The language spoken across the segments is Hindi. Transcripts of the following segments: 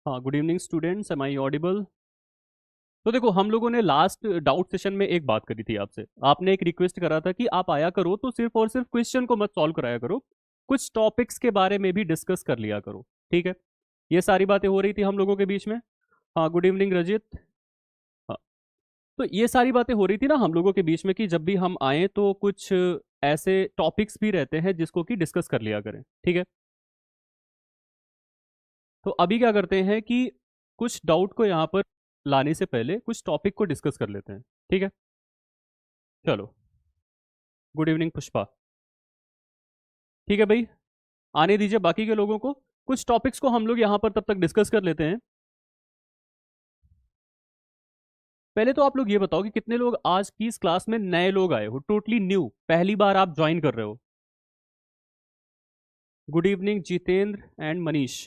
हाँ, good evening students, am I audible? तो देखो, हम लोगों ने लास्ट डाउट सेशन में एक बात करी थी आपसे। आपने एक रिक्वेस्ट करा था कि आप आया करो तो सिर्फ और सिर्फ क्वेश्चन को मत सॉल्व कराया करो, कुछ टॉपिक्स के बारे में भी डिस्कस कर लिया करो। ठीक है? ये सारी बातें हो रही थी हम लोगों के बीच में। हाँ, गुड इवनिंग रजित। हाँ, तो ये सारी बातें हो रही थी ना हम लोगों के बीच में कि जब भी हम आए तो कुछ ऐसे टॉपिक्स भी रहते हैं जिसको कि डिस्कस कर लिया करें। ठीक है? तो अभी क्या करते हैं कि कुछ डाउट को यहाँ पर लाने से पहले कुछ टॉपिक को डिस्कस कर लेते हैं। ठीक है? चलो, गुड इवनिंग पुष्पा। ठीक है भाई, आने दीजिए बाकी के लोगों को। कुछ टॉपिक्स को हम लोग यहाँ पर तब तक डिस्कस कर लेते हैं। पहले तो आप लोग ये बताओ कि कितने लोग आज की इस क्लास में नए लोग आए हो, टोटली न्यू, पहली बार आप ज्वाइन कर रहे हो। Good evening Jitendra and Manish.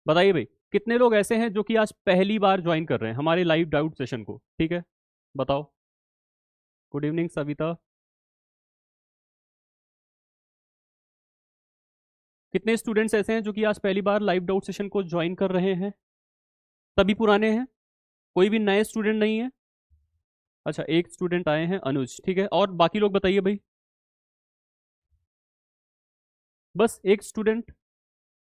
बताइए भाई, कितने लोग ऐसे हैं जो कि आज पहली बार ज्वाइन कर रहे हैं हमारे लाइव डाउट सेशन को? ठीक है, बताओ। Good evening Savita. कितने स्टूडेंट्स ऐसे हैं जो कि आज पहली बार लाइव डाउट सेशन को ज्वाइन कर रहे हैं? सभी पुराने हैं, कोई भी नए स्टूडेंट नहीं है? अच्छा, एक स्टूडेंट आए हैं, अनुज। ठीक है, और बाकी लोग बताइए भाई। बस एक स्टूडेंट।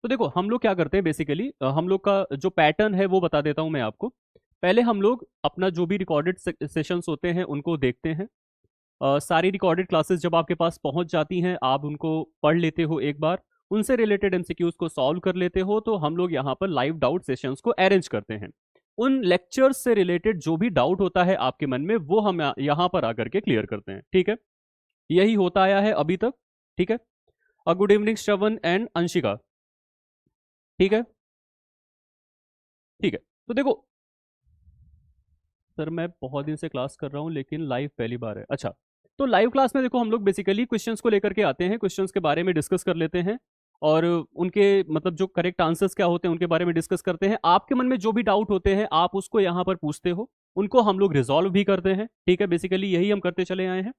तो देखो, हम लोग क्या करते हैं बेसिकली, हम लोग का जो पैटर्न है वो बता देता हूं मैं आपको। पहले हम लोग अपना जो भी रिकॉर्डेड सेशंस होते हैं उनको देखते हैं। सारी रिकॉर्डेड क्लासेस जब आपके पास पहुंच जाती हैं, आप उनको पढ़ लेते हो एक बार, उनसे रिलेटेड एमसीक्यूज को सॉल्व कर लेते हो, तो हम लोग यहाँ पर लाइव डाउट सेशंस को अरेंज करते हैं। उन लेक्चर्स से रिलेटेड जो भी डाउट होता है आपके मन में, वो हम यहाँ पर आकर के क्लियर करते हैं। ठीक है? यही होता आया है अभी तक। ठीक है? Good evening Shravan and Anshika. ठीक है? ठीक है, तो देखो सर, मैं बहुत दिन से क्लास कर रहा हूँ लेकिन लाइव पहली बार है। अच्छा, तो लाइव क्लास में देखो हम लोग बेसिकली क्वेश्चंस को लेकर के आते हैं, क्वेश्चंस के बारे में डिस्कस कर लेते हैं, और उनके मतलब जो करेक्ट आंसर्स क्या होते हैं उनके बारे में डिस्कस करते हैं। आपके मन में जो भी डाउट होते हैं आप उसको यहाँ पर पूछते हो, उनको हम लोग रिजॉल्व भी करते हैं। ठीक है? बेसिकली यही हम करते चले आए हैं।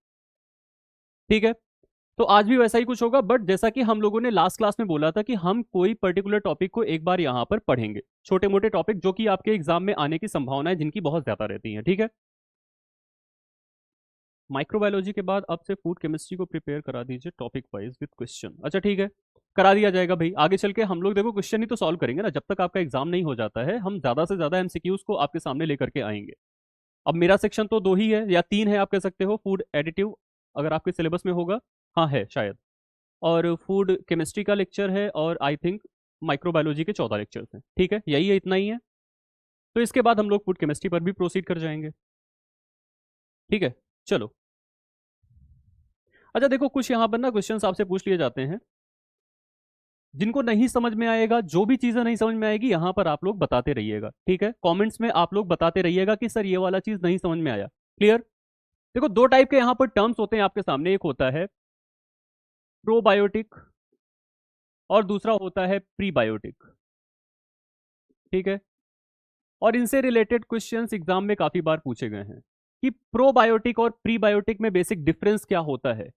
ठीक है? तो आज भी वैसा ही कुछ होगा, बट जैसा कि हम लोगों ने लास्ट क्लास में बोला था कि हम कोई पर्टिकुलर टॉपिक को एक बार यहाँ पर पढ़ेंगे, छोटे मोटे टॉपिक जो कि आपके एग्जाम में आने की संभावना है जिनकी बहुत ज्यादा रहती है। ठीक है? माइक्रोबायोलॉजी के बाद अब से फूड केमिस्ट्री को प्रिपेयर करा दीजिए टॉपिक वाइज विद क्वेश्चन। अच्छा ठीक है, करा दिया जाएगा भाई। आगे चल के हम लोग देखो क्वेश्चन ही तो सॉल्व करेंगे ना, जब तक आपका एग्जाम नहीं हो जाता है हम ज्यादा से ज्यादा एमसीक्यूज को आपके सामने लेकर के आएंगे। अब मेरा सेक्शन तो दो ही है या तीन है, आप कह सकते हो। फूड एडिटिव अगर आपके सिलेबस में होगा, हाँ है शायद, और फूड केमिस्ट्री का लेक्चर है, और आई थिंक माइक्रोबायोलॉजी के 14 लेक्चर्स हैं। ठीक है, यही है, इतना ही है। तो इसके बाद हम लोग फूड केमिस्ट्री पर भी प्रोसीड कर जाएंगे। ठीक है, चलो। अच्छा देखो, कुछ यहाँ पर ना क्वेश्चंस आपसे पूछ लिए जाते हैं, जिनको नहीं समझ में आएगा, जो भी चीजें नहीं समझ में आएगी यहाँ पर आप लोग बताते रहिएगा। ठीक है? कमेंट्स में आप लोग बताते रहिएगा कि सर ये वाला चीज नहीं समझ में आया। क्लियर? देखो, दो टाइप के यहाँ पर टर्म्स होते हैं आपके सामने, एक होता है प्रोबायोटिक और दूसरा होता है प्रीबायोटिक। ठीक है? और इनसे रिलेटेड क्वेश्चंस एग्जाम में काफी बार पूछे गए हैं कि प्रोबायोटिक और प्रीबायोटिक में बेसिक डिफरेंस क्या होता है।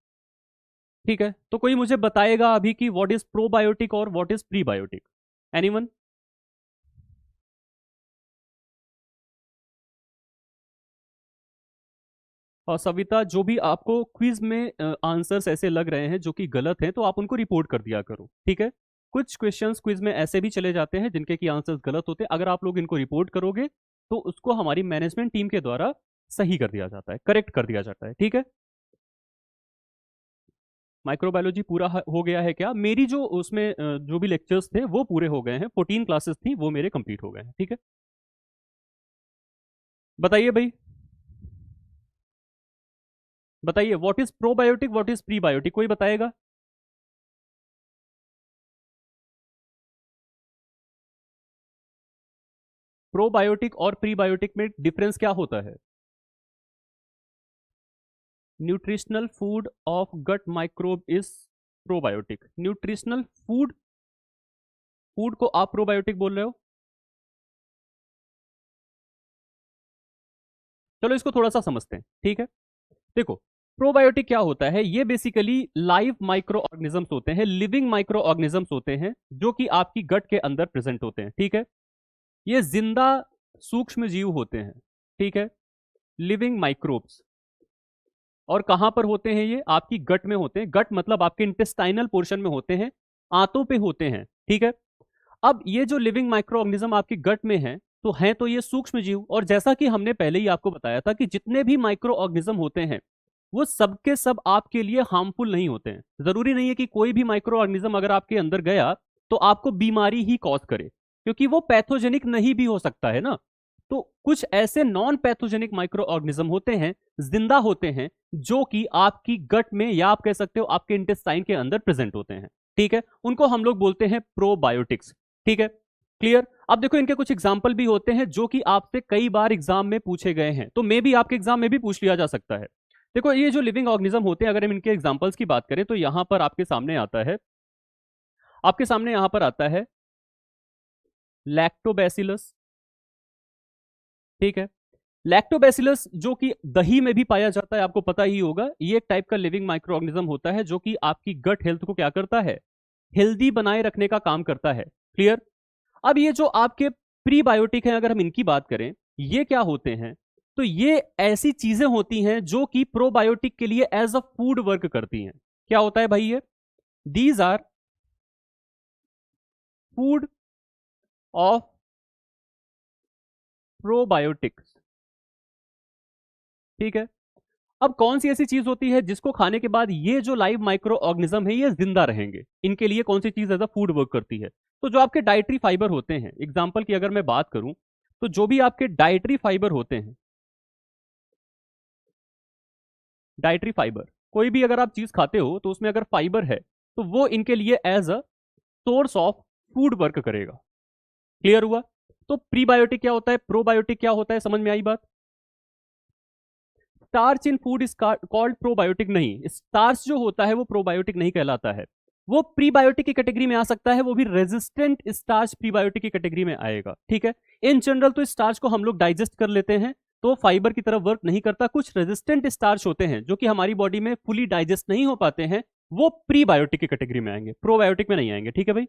ठीक है? तो कोई मुझे बताएगा अभी कि व्हाट इज प्रोबायोटिक और व्हाट इज प्रीबायोटिक? एनीवन? और सविता, जो भी आपको क्विज में आंसर्स ऐसे लग रहे हैं जो कि गलत हैं, तो आप उनको रिपोर्ट कर दिया करो। ठीक है? कुछ क्वेश्चंस क्विज में ऐसे भी चले जाते हैं जिनके की आंसर्स गलत होते हैं, अगर आप लोग इनको रिपोर्ट करोगे तो उसको हमारी मैनेजमेंट टीम के द्वारा सही कर दिया जाता है, करेक्ट कर दिया जाता है। ठीक है? माइक्रोबायोलॉजी पूरा हो गया है क्या? मेरी जो उसमें जो भी लेक्चर्स थे वो पूरे हो गए हैं, 14 क्लासेस थी वो मेरे कंप्लीट हो गए हैं। ठीक है? बताइए भाई, बताइए what is probiotic, what is prebiotic, कोई बताएगा? प्रोबायोटिक और प्रीबायोटिक में डिफरेंस क्या होता है? Nutritional food of gut microbe is probiotic. Nutritional food, food को आप प्रोबायोटिक बोल रहे हो? चलो इसको थोड़ा सा समझते हैं। ठीक है? देखो, प्रोबायोटिक क्या होता है? ये बेसिकली लाइव माइक्रो ऑर्गेनिजम्स होते हैं, लिविंग माइक्रो ऑर्गेनिजम्स होते हैं जो कि आपकी गट के अंदर प्रेजेंट होते हैं। ठीक है, ये जिंदा सूक्ष्म जीव होते हैं। ठीक है, लिविंग माइक्रोब्स। और कहां पर होते हैं? ये आपकी गट में होते हैं। गट मतलब आपके इंटेस्टाइनल पोर्शन में होते हैं, आंतों पे होते हैं। ठीक है, अब ये जो लिविंग माइक्रो ऑर्गेनिज्म आपकी गट में है, तो हैं तो ये सूक्ष्म जीव। और जैसा कि हमने पहले ही आपको बताया था कि जितने भी माइक्रो ऑर्गेनिज्म होते हैं वो सबके सब आपके लिए हार्मफुल नहीं होते हैं। जरूरी नहीं है कि कोई भी माइक्रो ऑर्गेनिज्म अगर आपके अंदर गया तो आपको बीमारी ही कॉज करे, क्योंकि वो पैथोजेनिक नहीं भी हो सकता है ना। तो कुछ ऐसे नॉन पैथोजेनिक माइक्रो ऑर्गेनिज्म होते हैं, जिंदा होते हैं, जो कि आपकी गट में या आप कह सकते हो आपके इंटेस्टाइन के अंदर प्रेजेंट होते हैं। ठीक है, उनको हम लोग बोलते हैं प्रोबायोटिक्स। ठीक है, क्लियर? अब देखो इनके कुछ एग्जाम्पल भी होते हैं जो कि आपसे कई बार एग्जाम में पूछे गए हैं, तो मे भी आपके एग्जाम में भी पूछ लिया जा सकता है। देखो ये जो लिविंग ऑर्गेनिज्म होते हैं, अगर हम इनके एग्जांपल्स की बात करें तो यहां पर आपके सामने आता है, आपके सामने यहां पर आता है लैक्टोबैसिलस। ठीक है, लैक्टोबैसिलस जो कि दही में भी पाया जाता है, आपको पता ही होगा। ये एक टाइप का लिविंग माइक्रो ऑर्गेनिज्म होता है जो कि आपकी गट हेल्थ को क्या करता है? हेल्दी बनाए रखने का काम करता है। क्लियर? अब ये जो आपके प्रीबायोटिक हैं, अगर हम इनकी बात करें, ये क्या होते हैं? तो ये ऐसी चीजें होती हैं जो कि प्रोबायोटिक के लिए एज अ फूड वर्क करती हैं। क्या होता है भाई ये? These are food of probiotics. ठीक है, अब कौन सी ऐसी चीज होती है जिसको खाने के बाद ये जो लाइव माइक्रो ऑर्गेनिज्म है ये जिंदा रहेंगे? इनके लिए कौन सी चीज एज अ फूड वर्क करती है? तो जो आपके डाइटरी फाइबर होते हैं, एग्जाम्पल की अगर मैं बात करूं, तो जो भी आपके डाइटरी फाइबर होते हैं, डाइटरी फाइबर, कोई भी अगर आप चीज खाते हो तो उसमें अगर फाइबर है तो वो इनके लिए as a source of food work करेगा। क्लियर हुआ? तो प्रीबायोटिक क्या होता है, प्रोबायोटिक क्या होता है, समझ में आई बात? Starch in food is called probiotic नहीं, स्टार्च जो होता है वो प्रोबायोटिक नहीं कहलाता है। वो प्रीबायोटिक की कैटेगरी में आ सकता है, वो भी रेजिस्टेंट स्टार्च प्रीबायोटिक की कैटेगरी में आएगा। ठीक है, इन जनरल तो स्टार्च को हम लोग डाइजेस्ट कर लेते हैं, तो फाइबर की तरफ वर्क नहीं करता। कुछ रेजिस्टेंट स्टार्च होते हैं जो कि हमारी बॉडी में फुली डाइजेस्ट नहीं हो पाते हैं, वो प्रीबायोटिक की कैटेगरी में आएंगे, प्रोबायोटिक में नहीं आएंगे। ठीक है भाई,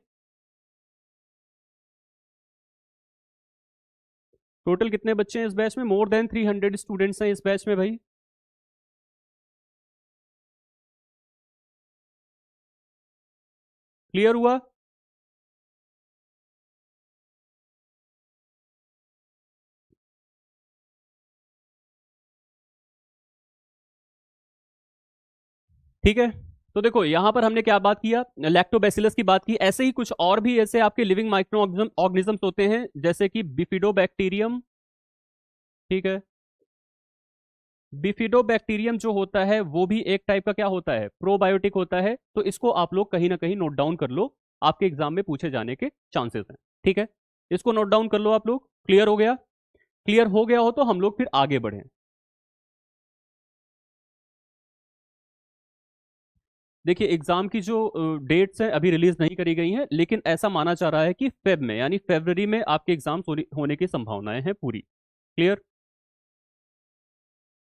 टोटल कितने बच्चे हैं इस बैच में? मोर देन 300 स्टूडेंट्स हैं इस बैच में भाई। क्लियर हुआ? ठीक है, तो देखो यहां पर हमने क्या बात किया, लैक्टोबैसिलस की बात की। ऐसे ही कुछ और भी ऐसे आपके लिविंग माइक्रो ऑर्गेनिजम्स होते हैं, जैसे कि बिफिडोबैक्टीरियम। ठीक है, बिफिडोबैक्टीरियम जो होता है वो भी एक टाइप का क्या होता है? प्रोबायोटिक होता है। तो इसको आप लोग कहीं ना कहीं नोट डाउन कर लो, आपके एग्जाम में पूछे जाने के चांसेस हैं। ठीक है, इसको नोट डाउन कर लो आप लोग। क्लियर हो गया? क्लियर हो गया हो तो हम लोग फिर आगे बढ़े। देखिए एग्जाम की जो डेट्स हैं अभी रिलीज नहीं करी गई हैं, लेकिन ऐसा माना जा रहा है कि फेब में यानी फरवरी में आपके एग्जाम होने की संभावनाएं हैं पूरी। क्लियर?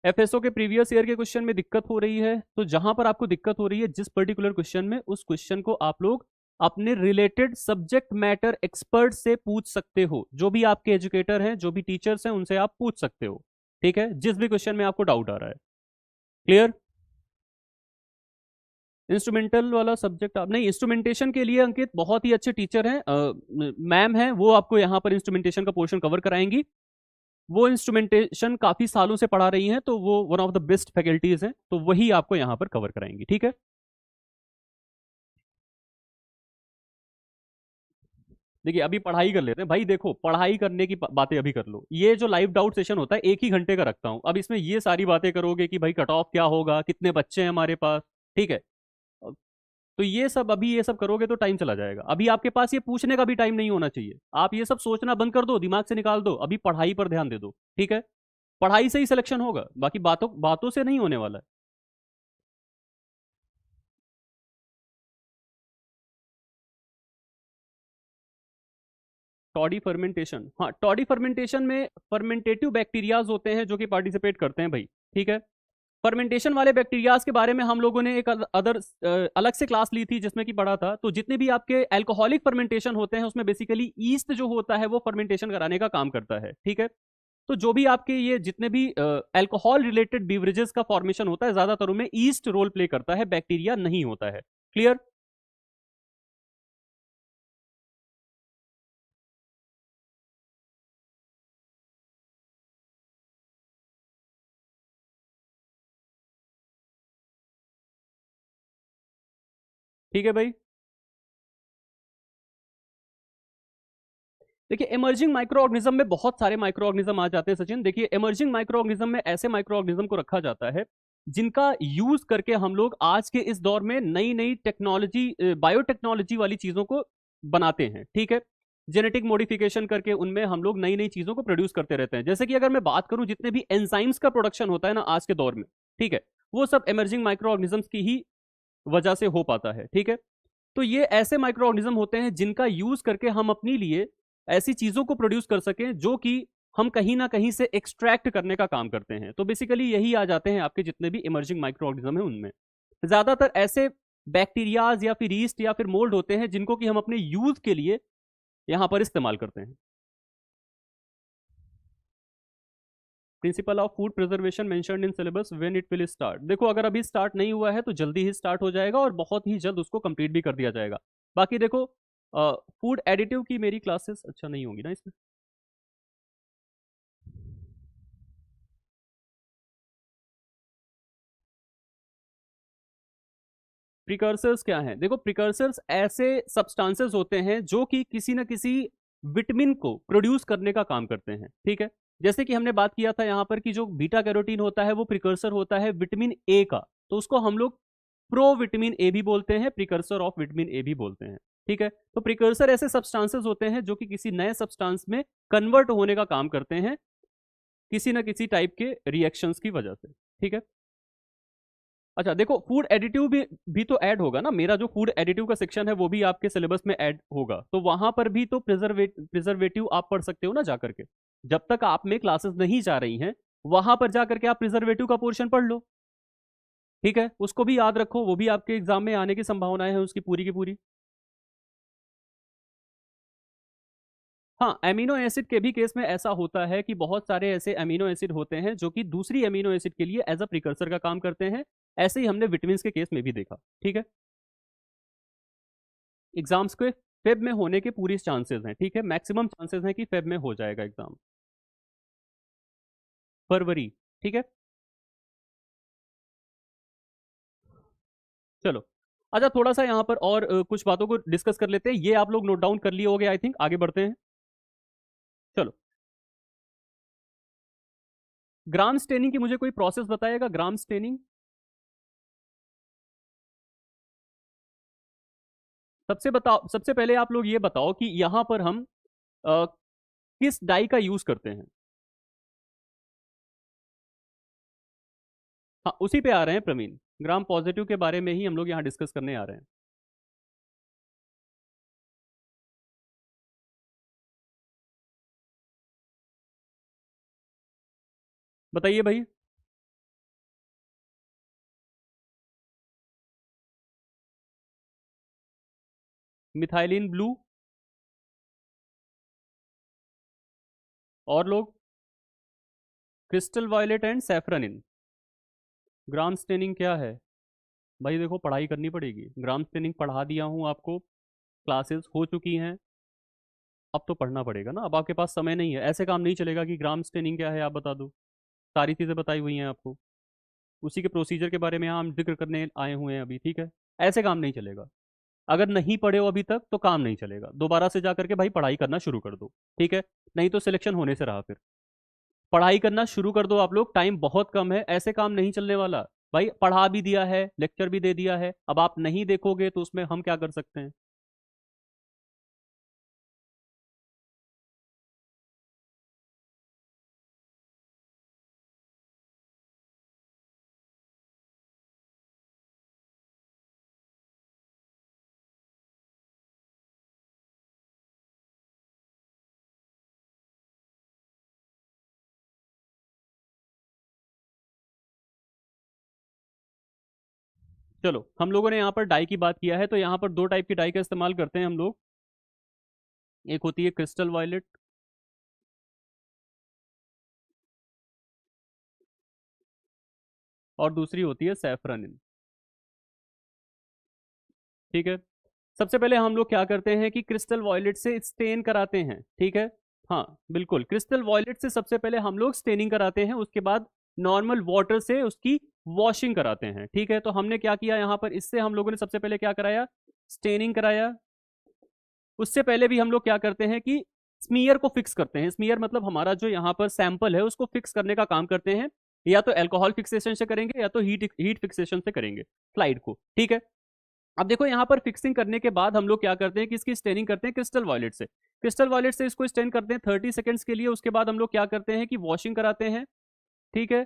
एफएसओ के प्रीवियस ईयर के क्वेश्चन में दिक्कत हो रही है, तो जहां पर आपको दिक्कत हो रही है जिस पर्टिकुलर क्वेश्चन में, उस क्वेश्चन को आप लोग अपने रिलेटेड सब्जेक्ट मैटर एक्सपर्ट से पूछ सकते हो। जो भी आपके एजुकेटर हैं, जो भी टीचर्स हैं, उनसे आप पूछ सकते हो। ठीक है, जिस भी क्वेश्चन में आपको डाउट आ रहा है। क्लियर? इंस्ट्रूमेंटल वाला सब्जेक्ट आप नहीं, इंस्ट्रूमेंटेशन के लिए अंकित बहुत ही अच्छे टीचर हैं, मैम हैं, वो आपको यहाँ पर इंस्ट्रूमेंटेशन का पोर्शन कवर कराएंगी। वो इंस्ट्रूमेंटेशन काफी सालों से पढ़ा रही हैं, तो वो one of the best faculties हैं, तो वही आपको यहाँ पर कवर कराएंगी। ठीक है, देखिए अभी पढ़ाई कर लेते हैं भाई। देखो पढ़ाई करने की बातें अभी कर लो। ये जो लाइव डाउट सेशन होता है 1 ही घंटे का रखता हूँ। अब इसमें ये सारी बातें करोगे कि भाई कट ऑफ क्या होगा, कितने बच्चे हैं हमारे पास, ठीक है, तो ये सब अभी ये सब करोगे तो टाइम चला जाएगा। अभी आपके पास ये पूछने का भी टाइम नहीं होना चाहिए। आप ये सब सोचना बंद कर दो, दिमाग से निकाल दो, अभी पढ़ाई पर ध्यान दे दो। ठीक है, पढ़ाई से ही सिलेक्शन होगा, बाकी बातों बातों से नहीं होने वाला है। टॉडी फर्मेंटेशन, हाँ टॉडी फर्मेंटेशन में फर्मेंटेटिव बैक्टीरियाज होते हैं जो कि पार्टिसिपेट करते हैं भाई। ठीक है, फर्मेंटेशन वाले बैक्टीरियाज के बारे में हम लोगों ने एक अदर अलग से क्लास ली थी जिसमें कि पढ़ा था। तो जितने भी आपके अल्कोहलिक फर्मेंटेशन होते हैं उसमें बेसिकली ईस्ट जो होता है वो फर्मेंटेशन कराने का काम करता है, ठीक है। तो जो भी आपके ये जितने भी अल्कोहल रिलेटेड बीवरेजेस का फॉर्मेशन होता है ज्यादातर उनमें ईस्ट रोल प्ले करता है, बैक्टीरिया नहीं होता है। क्लियर? ठीक है भाई। देखिए इमर्जिंग माइक्रो ऑर्गेनिज्म में बहुत सारे माइक्रो ऑर्गेनिज्म आ जाते हैं सचिन। देखिए इमर्जिंग माइक्रो ऑर्गेनिज्म में ऐसे माइक्रो ऑर्गेनिज्म को रखा जाता है जिनका यूज करके हम लोग आज के इस दौर में नई नई टेक्नोलॉजी, बायोटेक्नोलॉजी वाली चीजों को बनाते हैं, ठीक है। जेनेटिक मॉडिफिकेशन करके उनमें हम लोग नई नई चीजों को प्रोड्यूस करते रहते हैं। जैसे कि अगर मैं बात करूं जितने भी एंजाइम्स का प्रोडक्शन होता है ना आज के दौर में, ठीक है, वो सब इमर्जिंग माइक्रो ऑर्गेनिजम्स की ही वजह से हो पाता है, ठीक है। तो ये ऐसे माइक्रो ऑर्गेनिज्म होते हैं जिनका यूज करके हम अपने लिए ऐसी चीजों को प्रोड्यूस कर सकें जो कि हम कहीं ना कहीं से एक्सट्रैक्ट करने का काम करते हैं। तो बेसिकली यही आ जाते हैं आपके जितने भी इमर्जिंग माइक्रो ऑर्गेनिज्म है उनमें। ज्यादातर ऐसे बैक्टीरियाज या फिर ईस्ट या फिर मोल्ड होते हैं जिनको कि हम अपने यूज के लिए यहां पर इस्तेमाल करते हैं। Principle of food preservation mentioned in syllabus when it will start. देखो अगर अभी स्टार्ट नहीं हुआ है तो जल्दी ही स्टार्ट हो जाएगा और बहुत ही जल्द उसको कंप्लीट भी कर दिया जाएगा। बाकी देखो फूड एडिटिव की मेरी क्लासेस अच्छा नहीं होंगी ना इसमें। प्रिकर्सर्स क्या हैं? देखो प्रिकर्सर्स ऐसे सब्सटेंसेस होते हैं जो कि किसी न किसी विटामिन को प्रोड्यूस करने का काम करते हैं, ठीक है। जैसे कि हमने बात किया था यहाँ पर कि जो बीटा कैरोटीन होता है वो प्रिकर्सर होता है विटामिन ए का, तो उसको हम लोग प्रो विटामिन ए भी बोलते हैं, प्रिकर्सर ऑफ विटामिन ए भी बोलते हैं, ठीक है। तो प्रिकर्सर ऐसे सब्सटेंसेस होते हैं जो कि किसी नए सब्सटेंस में कन्वर्ट होने का काम करते हैं किसी न किसी टाइप के रिएक्शंस की वजह से, ठीक है। अच्छा देखो फूड एडिटिव भी तो ऐड होगा ना। मेरा जो फूड एडिटिव का सेक्शन है वो भी आपके सिलेबस में ऐड होगा, तो वहां पर भी तो प्रिजर्वेटिव आप पढ़ सकते हो ना जा करके। जब तक आप में क्लासेस नहीं जा रही हैं वहां पर जा करके आप प्रिजर्वेटिव का पोर्शन पढ़ लो, ठीक है। उसको भी याद रखो, वो भी आपके एग्जाम में आने की संभावनाएं हैं उसकी पूरी की पूरी। हाँ एमिनो एसिड के भी केस में ऐसा होता है कि बहुत सारे ऐसे अमीनो एसिड होते हैं जो कि दूसरी अमीनो एसिड के लिए एज अ प्रिकर्सर का काम करते हैं। ऐसे ही हमने विटामिन के केस में भी देखा, ठीक है। एग्जाम्स के फेब में होने के पूरी चांसेस हैं, ठीक है। मैक्सिमम चांसेस हैं कि फेब में हो जाएगा एग्जाम, फरवरी, ठीक है। चलो अच्छा थोड़ा सा यहाँ पर और कुछ बातों को डिस्कस कर लेते हैं। ये आप लोग नोट डाउन कर लिए होगे आई थिंक, आगे बढ़ते हैं। चलो ग्राम स्टेनिंग की मुझे कोई प्रोसेस बताएगा? ग्राम स्टेनिंग सबसे बताओ, सबसे पहले आप लोग ये बताओ कि यहाँ पर हम अ, किस डाई का यूज करते हैं। हाँ उसी पे आ रहे हैं प्रवीण, ग्राम पॉजिटिव के बारे में ही हम लोग यहाँ डिस्कस करने आ रहे हैं। बताइए भाई। मिथाइलिन ब्लू, और लोग crystal violet and safranin. Gram staining क्या है भाई? देखो पढ़ाई करनी पड़ेगी। ग्राम स्टेनिंग पढ़ा दिया हूँ आपको, क्लासेस हो चुकी हैं, अब तो पढ़ना पड़ेगा ना। अब आपके पास समय नहीं है, ऐसे काम नहीं चलेगा कि ग्राम स्टेनिंग क्या है आप बता दो। सारी चीज़ें बताई हुई हैं आपको, उसी के प्रोसीजर के बारे में हम जिक्र करने आए हुए हैं अभी, ठीक है। ऐसे काम नहीं चलेगा। अगर नहीं पढ़े हो अभी तक तो काम नहीं चलेगा, दोबारा से जा करके भाई पढ़ाई करना शुरू कर दो, ठीक है। नहीं तो सिलेक्शन होने से रहा फिर। पढ़ाई करना शुरू कर दो आप लोग, टाइम बहुत कम है, ऐसे काम नहीं चलने वाला। भाई पढ़ा भी दिया है, लेक्चर भी दे दिया है, अब आप नहीं देखोगे तो उसमें हम क्या कर सकते हैं। चलो हम लोगों ने यहाँ पर डाई की बात किया है, तो यहाँ पर दो टाइप की डाई का इस्तेमाल करते हैं हम लोग। एक होती है क्रिस्टल वायलेट, और दूसरी होती है सैफरनिन। ठीक है, सबसे पहले हम लोग क्या करते हैं कि क्रिस्टल वॉयलेट से स्टेन कराते हैं। ठीक है, हाँ बिल्कुल, क्रिस्टल वॉयलेट से सबसे पहले हम लोग स्टेनिंग कराते हैं, उसके बाद नॉर्मल वाटर से उसकी वॉशिंग कराते हैं। ठीक है, तो हमने क्या किया यहाँ पर, इससे हम लोगों ने सबसे पहले क्या कराया, स्टेनिंग कराया। उससे पहले भी हम लोग क्या करते हैं कि स्मीयर को फिक्स करते हैं। स्मीयर मतलब हमारा जो यहाँ पर सैंपल है उसको फिक्स करने का काम करते हैं, या तो अल्कोहल फिक्सेशन से करेंगे या तो हीट फिक्सेशन से करेंगे स्लाइड को। ठीक है, अब देखो यहाँ पर फिक्सिंग करने के बाद हम लोग क्या करते हैं कि इसकी स्टेनिंग करते हैं क्रिस्टल वॉयलेट से। क्रिस्टल वॉयलेट से इसको स्टेन करते हैं 30 सेकंड्स के लिए। उसके बाद हम लोग क्या करते हैं कि वॉशिंग कराते हैं। ठीक है,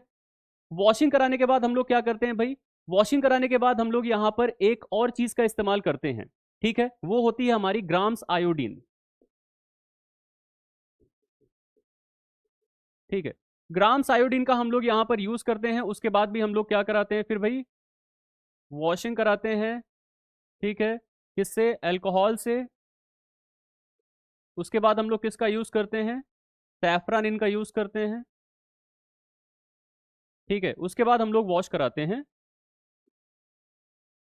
वॉशिंग कराने के बाद हम लोग क्या करते हैं भाई, वॉशिंग कराने के बाद हम लोग यहाँ पर एक और चीज का इस्तेमाल करते हैं। ठीक है, वो होती है हमारी ग्राम्स आयोडीन। ठीक है, ग्राम्स आयोडीन का हम लोग यहाँ पर यूज करते हैं। उसके बाद भी हम लोग क्या कराते हैं फिर भाई, वॉशिंग कराते हैं। ठीक है, किससे, अल्कोहल से। उसके बाद हम लोग किसका यूज करते हैं, सैफरान इनका यूज करते हैं। ठीक है, उसके बाद हम लोग वॉश कराते हैं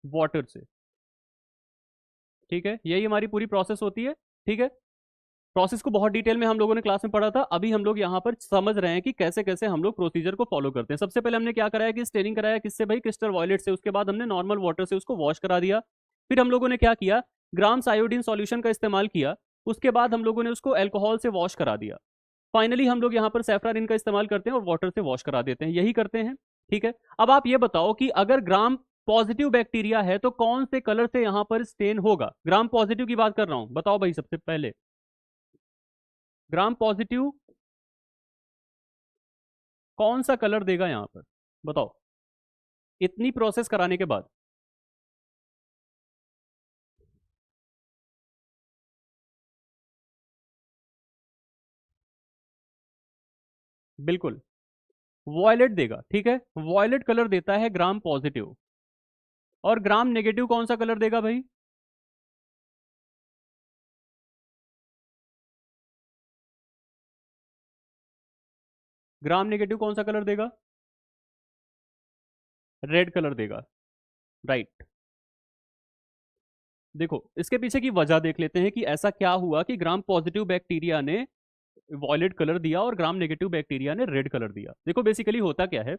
वाटर से। ठीक है, यही हमारी पूरी प्रोसेस होती है। ठीक है, प्रोसेस को बहुत डिटेल में हम लोगों ने क्लास में पढ़ा था, अभी हम लोग यहाँ पर समझ रहे हैं कि कैसे कैसे हम लोग प्रोसीजर को फॉलो करते हैं। सबसे पहले हमने क्या कराया कि स्टेनिंग कराया, किससे भाई, क्रिस्टल वॉयलेट से। उसके बाद हमने नॉर्मल वाटर से उसको वॉश करा दिया। फिर हम लोगों ने क्या किया, ग्राम्स आयोडीन सॉल्यूशन का इस्तेमाल किया। उसके बाद हम लोगों ने उसको अल्कोहल से वॉश करा दिया। फाइनली हम लोग यहाँ पर सैफरान इनका इस्तेमाल करते हैं और वाटर से वॉश करा देते हैं, यही करते हैं। ठीक है, अब आप ये बताओ कि अगर ग्राम पॉजिटिव बैक्टीरिया है तो कौन से कलर से यहाँ पर स्टेन होगा। ग्राम पॉजिटिव की बात कर रहा हूं, बताओ भाई सबसे पहले, ग्राम पॉजिटिव कौन सा कलर देगा यहाँ पर, बताओ, इतनी प्रोसेस कराने के बाद। बिल्कुल, वॉयलेट देगा। ठीक है, वॉयलेट कलर देता है ग्राम पॉजिटिव। और ग्राम नेगेटिव कौन सा कलर देगा भाई, ग्राम नेगेटिव कौन सा कलर देगा, रेड कलर देगा। राइट, देखो इसके पीछे की वजह देख लेते हैं कि ऐसा क्या हुआ कि ग्राम पॉजिटिव बैक्टीरिया ने वॉयलेट कलर दिया और ग्राम नेगेटिव बैक्टीरिया ने रेड कलर दिया। देखो बेसिकली होता क्या है,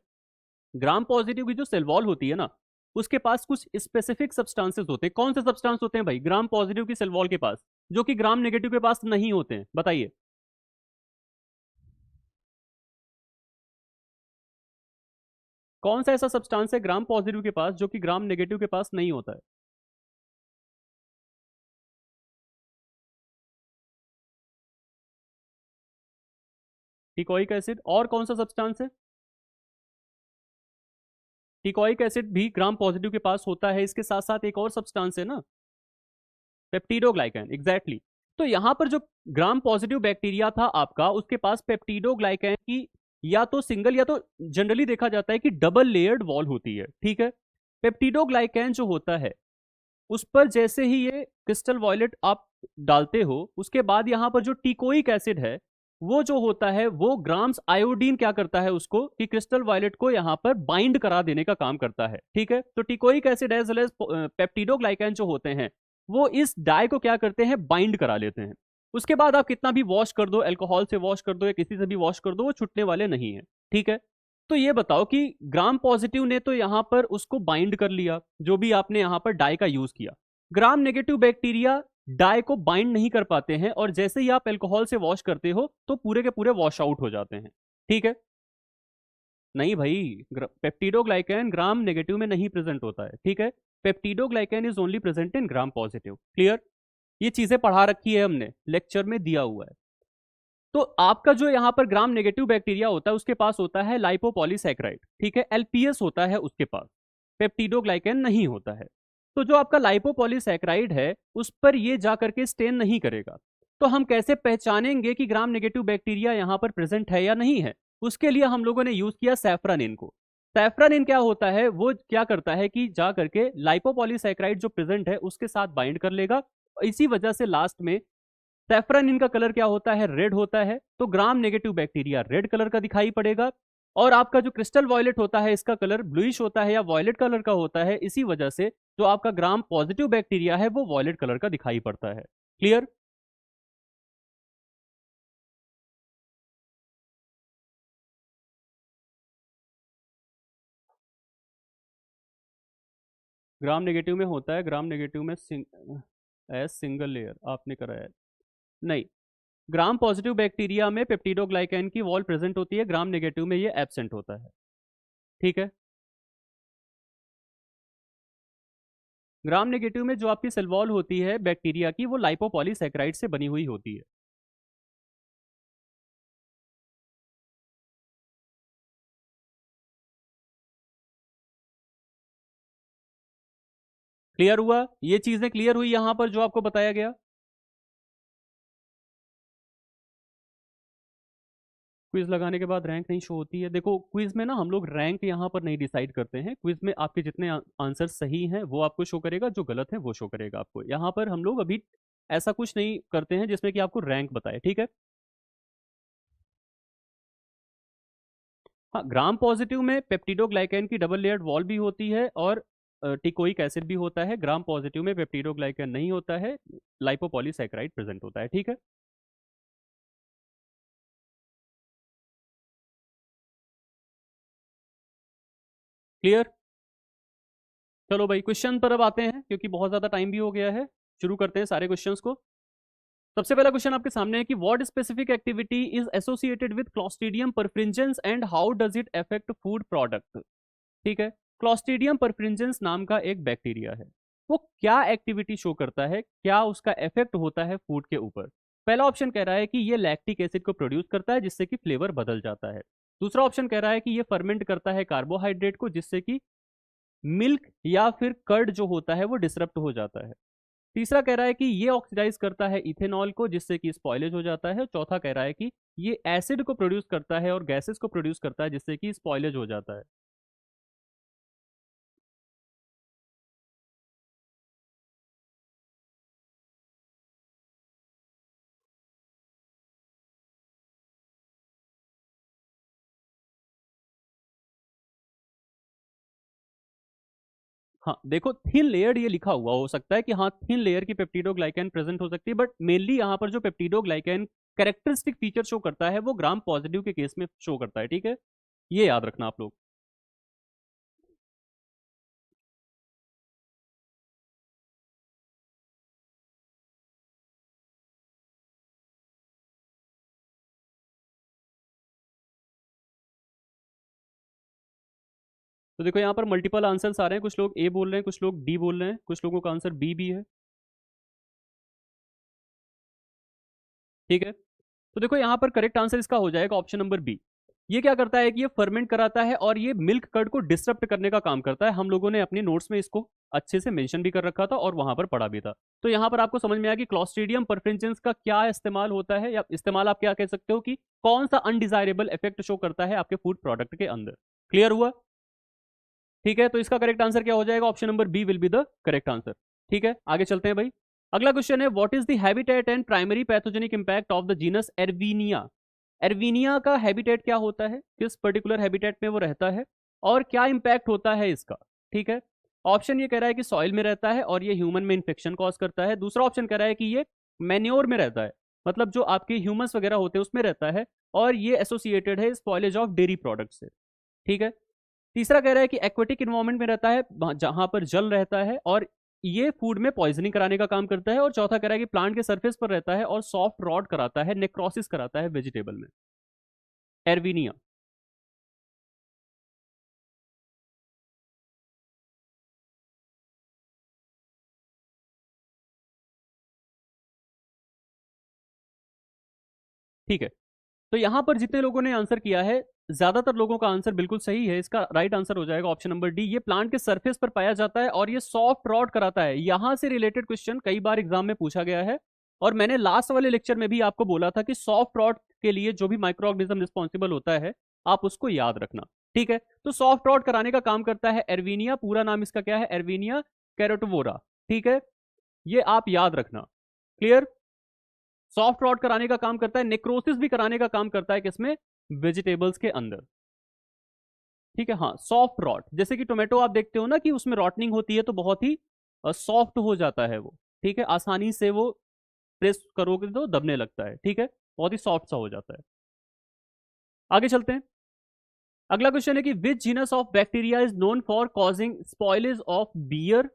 ग्राम पॉजिटिव की जो सेल वॉल होती है ना, उसके पास कुछ स्पेसिफिक सब्सटेंसेस होते हैं। कौन से सब्सटेंस होते हैं भाई ग्राम पॉजिटिव की सेल वॉल के पास, जो कि ग्राम नेगेटिव के पास नहीं होते हैं, बताइए। कौन सा ऐसा सब्सटेंस है ग्राम पॉजिटिव के पास जो कि ग्राम नेगेटिव के पास नहीं होता है। टिकोइक एसिड, और कौन सा सब्सटेंस है, टिकोइक एसिड भी ग्राम पॉजिटिव के पास होता है। इसके साथ साथ एक और सब्सटेंस है ना, पेप्टिडोग्लाइकैन, एग्जैक्टली। तो यहां पर जो ग्राम पॉजिटिव बैक्टीरिया था आपका, उसके पास पेप्टिडोग्लाइकैन की या तो सिंगल या तो जनरली देखा जाता है कि डबल लेयर्ड वॉल होती है। ठीक है, पेप्टिडोग्लाइकैन जो होता है उस पर जैसे ही ये क्रिस्टल वॉयलेट आप डालते हो, उसके बाद यहां पर जो टिकोइक एसिड है वो जो होता है, वो ग्राम्स आयोडीन क्या करता है उसको, कि क्रिस्टल वॉयलेट को यहां पर बाइंड करा देने का काम करता है। ठीक है, तो teichoic acid as well as peptidoglycan जो होते हैं वो इस डाई को क्या करते हैं, बाइंड करा लेते हैं। उसके बाद आप कितना भी वॉश कर दो, अल्कोहल से वॉश कर दो या किसी से भी वॉश कर दो, वो छुटने वाले नहीं है। ठीक है, तो ये बताओ कि ग्राम पॉजिटिव ने तो यहां पर उसको बाइंड कर लिया, जो भी आपने यहां पर डाई का यूज किया। ग्राम नेगेटिव बैक्टीरिया डाई को बाइंड नहीं कर पाते हैं, और जैसे ही आप अल्कोहल से वॉश करते हो तो पूरे के पूरे वॉश आउट हो जाते हैं। ठीक है, नहीं भाई, पेप्टिडोग्लाइकैन ग्राम नेगेटिव में नहीं प्रेजेंट होता है। ठीक है, peptidoglycan is only present in Gram positive. Clear, ये चीजें पढ़ा रखी है हमने, लेक्चर में दिया हुआ है। तो आपका जो यहाँ पर ग्राम नेगेटिव बैक्टीरिया होता है उसके पास होता है लाइपोपॉलीसैकेराइड। ठीक है, एलपीएस होता है उसके पास, पेप्टिडोग्लाइकैन नहीं होता है। तो जो आपका लाइपोपॉलीसैकेराइड है उस पर ये जा करके स्टेन नहीं करेगा। तो हम कैसे पहचानेंगे कि ग्राम नेगेटिव बैक्टीरिया यहाँ पर प्रेजेंट है या नहीं है, उसके लिए हम लोगों ने यूज किया सैफरानिन को। सैफरनिन क्या होता है, वो क्या करता है कि जा करके लाइपोपॉलीसैकेराइड जो प्रेजेंट है उसके साथ बाइंड कर लेगा, इसी वजह से लास्ट में सैफरनिन का कलर क्या होता है, रेड होता है। तो ग्राम नेगेटिव बैक्टीरिया रेड कलर का दिखाई पड़ेगा, और आपका जो क्रिस्टल वॉयलेट होता है इसका कलर ब्लूइश होता है या वॉयलेट कलर का होता है, इसी वजह से जो आपका ग्राम पॉजिटिव बैक्टीरिया है वो वॉयलेट कलर का दिखाई पड़ता है। क्लियर? ग्राम नेगेटिव में होता है, ग्राम नेगेटिव में एस सिंगल लेयर आपने कराया है। नहीं, ग्राम पॉजिटिव बैक्टीरिया में पेप्टिडोग्लाइकैन की वॉल प्रेजेंट होती है, ग्राम नेगेटिव में ये एब्सेंट होता है। ठीक है। ग्राम नेगेटिव में जो आपकी सेल वॉल होती है बैक्टीरिया की, वो लाइपोपॉलीसैकेराइड से बनी हुई होती है। क्लियर हुआ? ये चीजें क्लियर हुई यहां पर जो आपको बताया गया? क्विज लगाने के बाद रैंक नहीं शो होती है। देखो क्विज में ना हम लोग रैंक यहाँ पर नहीं डिसाइड करते हैं, क्विज में आपके जितने आंसर सही हैं वो आपको शो करेगा, जो गलत है वो शो करेगा आपको। यहाँ पर हम लोग अभी ऐसा कुछ नहीं करते हैं जिसमें कि आपको रैंक बताए। ठीक है। हाँ, ग्राम पॉजिटिव में पेप्टिडोग्लाइकैन की डबल लेयर्ड वॉल भी होती है, और टिकोइक एसिड भी होता है। ग्राम पॉजिटिव में पेप्टिडोग्लाइकैन नहीं होता है, लाइपोपॉलीसैकेराइड प्रेजेंट होता है। ठीक है। क्लियर? चलो भाई क्वेश्चन पर अब आते हैं, क्योंकि बहुत ज्यादा टाइम भी हो गया है। शुरू करते हैं सारे क्वेश्चंस को। सबसे पहला क्वेश्चन आपके सामने है कि what specific activity is associated with Clostridium perfringens and how does it affect food product. ठीक है। क्लॉस्ट्रीडियम परफ्रिंजेंस नाम का एक बैक्टीरिया है, वो क्या एक्टिविटी शो करता है, क्या उसका इफेक्ट होता है फूड के ऊपर। पहला ऑप्शन कह रहा है कि ये लैक्टिक एसिड को प्रोड्यूस करता है जिससे कि फ्लेवर बदल जाता है। दूसरा ऑप्शन कह रहा है कि ये फर्मेंट करता है कार्बोहाइड्रेट को, जिससे कि मिल्क या फिर कर्ड जो होता है वो डिसरप्ट हो जाता है। तीसरा कह रहा है कि ये ऑक्सीडाइज करता है इथेनॉल को, जिससे कि स्पॉइलेज हो जाता है। चौथा कह रहा है कि ये एसिड को प्रोड्यूस करता है और गैसेस को प्रोड्यूस करता है, जिससे कि स्पॉइलेज हो जाता है। हाँ देखो, थिन लेयर ये लिखा हुआ हो सकता है कि हाँ थिन लेयर की पेप्टिडोग्लाइकैन प्रेजेंट हो सकती है, बट मेनली यहाँ पर जो पेप्टिडोग्लाइकैन कैरेक्टरिस्टिक फीचर शो करता है वो ग्राम पॉजिटिव के केस में शो करता है। ठीक है, ये याद रखना आप लोग। तो देखो यहाँ पर मल्टीपल आंसर्स आ रहे हैं, कुछ लोग ए बोल रहे हैं, कुछ लोग डी बोल रहे हैं, कुछ लोगों का आंसर बी भी है। ठीक है। तो देखो यहाँ पर करेक्ट आंसर इसका हो जाएगा ऑप्शन नंबर बी। ये क्या करता है कि ये फर्मेंट कराता है और ये मिल्क कर्ड को डिसरप्ट करने का काम करता है। हम लोगों ने अपने नोट्स में इसको अच्छे से मेंशन भी कर रखा था और वहां पर पढ़ा भी था। तो यहाँ पर आपको समझ में आया कि क्लॉस्ट्रीडियम परफिंजेंस का क्या इस्तेमाल होता है, या इस्तेमाल आप क्या कह सकते हो कि कौन सा अनडिजायरेबल इफेक्ट शो करता है आपके फूड प्रोडक्ट के अंदर। क्लियर हुआ? ठीक है, तो इसका करेक्ट आंसर क्या हो जाएगा, option number B will be the correct answer. ठीक है, आगे चलते हैं भाई। अगला क्वेश्चन है what is the habitat and primary pathogenic impact of the genus Erwinia. Erwinia का हैबिटेट क्या होता है, किस पर्टिकुलर हैबिटेट में वो रहता है, और क्या इंपैक्ट होता है इसका। ठीक है। ऑप्शन ये कह रहा है कि सॉइल में रहता है और ये ह्यूमन में इन्फेक्शन कॉज करता है। दूसरा ऑप्शन कह रहा है कि ये मैन्योर में रहता है, मतलब जो आपके ह्यूमस वगैरह होते हैं उसमें रहता है, और ये एसोसिएटेड है स्पॉइलेज ऑफ डेयरी प्रोडक्ट से। ठीक है। तीसरा कह रहा है कि एक्वेटिक इन्वायरमेंट में रहता है, जहां पर जल रहता है, और ये फूड में पॉइजनिंग कराने का काम करता है। और चौथा कह रहा है कि प्लांट के सरफेस पर रहता है और सॉफ्ट रॉड कराता है, नेक्रोसिस कराता है वेजिटेबल में। एरविनिया। ठीक है। तो यहां पर जितने लोगों ने आंसर किया है, ज्यादातर लोगों का आंसर बिल्कुल सही है। इसका राइट आंसर हो जाएगा ऑप्शन नंबर डी। ये प्लांट के सरफेस पर पाया जाता है और ये सॉफ्ट रॉड कराता है। यहां से रिलेटेड क्वेश्चन कई बार एग्जाम में पूछा गया है, और मैंने लास्ट वाले लेक्चर में भी आपको बोला था कि सॉफ्ट रॉड के लिए जो भी माइक्रो ऑर्गेनिज्म रिस्पॉन्सिबल होता है आप उसको याद रखना। ठीक है, तो सॉफ्ट रॉट कराने का काम करता है एर्विनिया, पूरा नाम इसका क्या है, एर्विनिया कैरोटोवोरा। ठीक है, ये आप याद रखना। क्लियर? सॉफ्ट रॉट कराने का काम करता है, नेक्रोसिस भी कराने का काम करता है किसमें, वेजिटेबल्स के अंदर। ठीक है, हाँ सॉफ्ट रॉट, जैसे कि टोमेटो आप देखते हो ना कि उसमें रॉटनिंग होती है तो बहुत ही सॉफ्ट हो जाता है वो। ठीक है, आसानी से वो प्रेस करोगे तो दबने लगता है। ठीक है, बहुत ही सॉफ्ट सा हो जाता है। आगे चलते हैं। अगला क्वेश्चन है कि which genus of bacteria is known for causing spoilage of beer.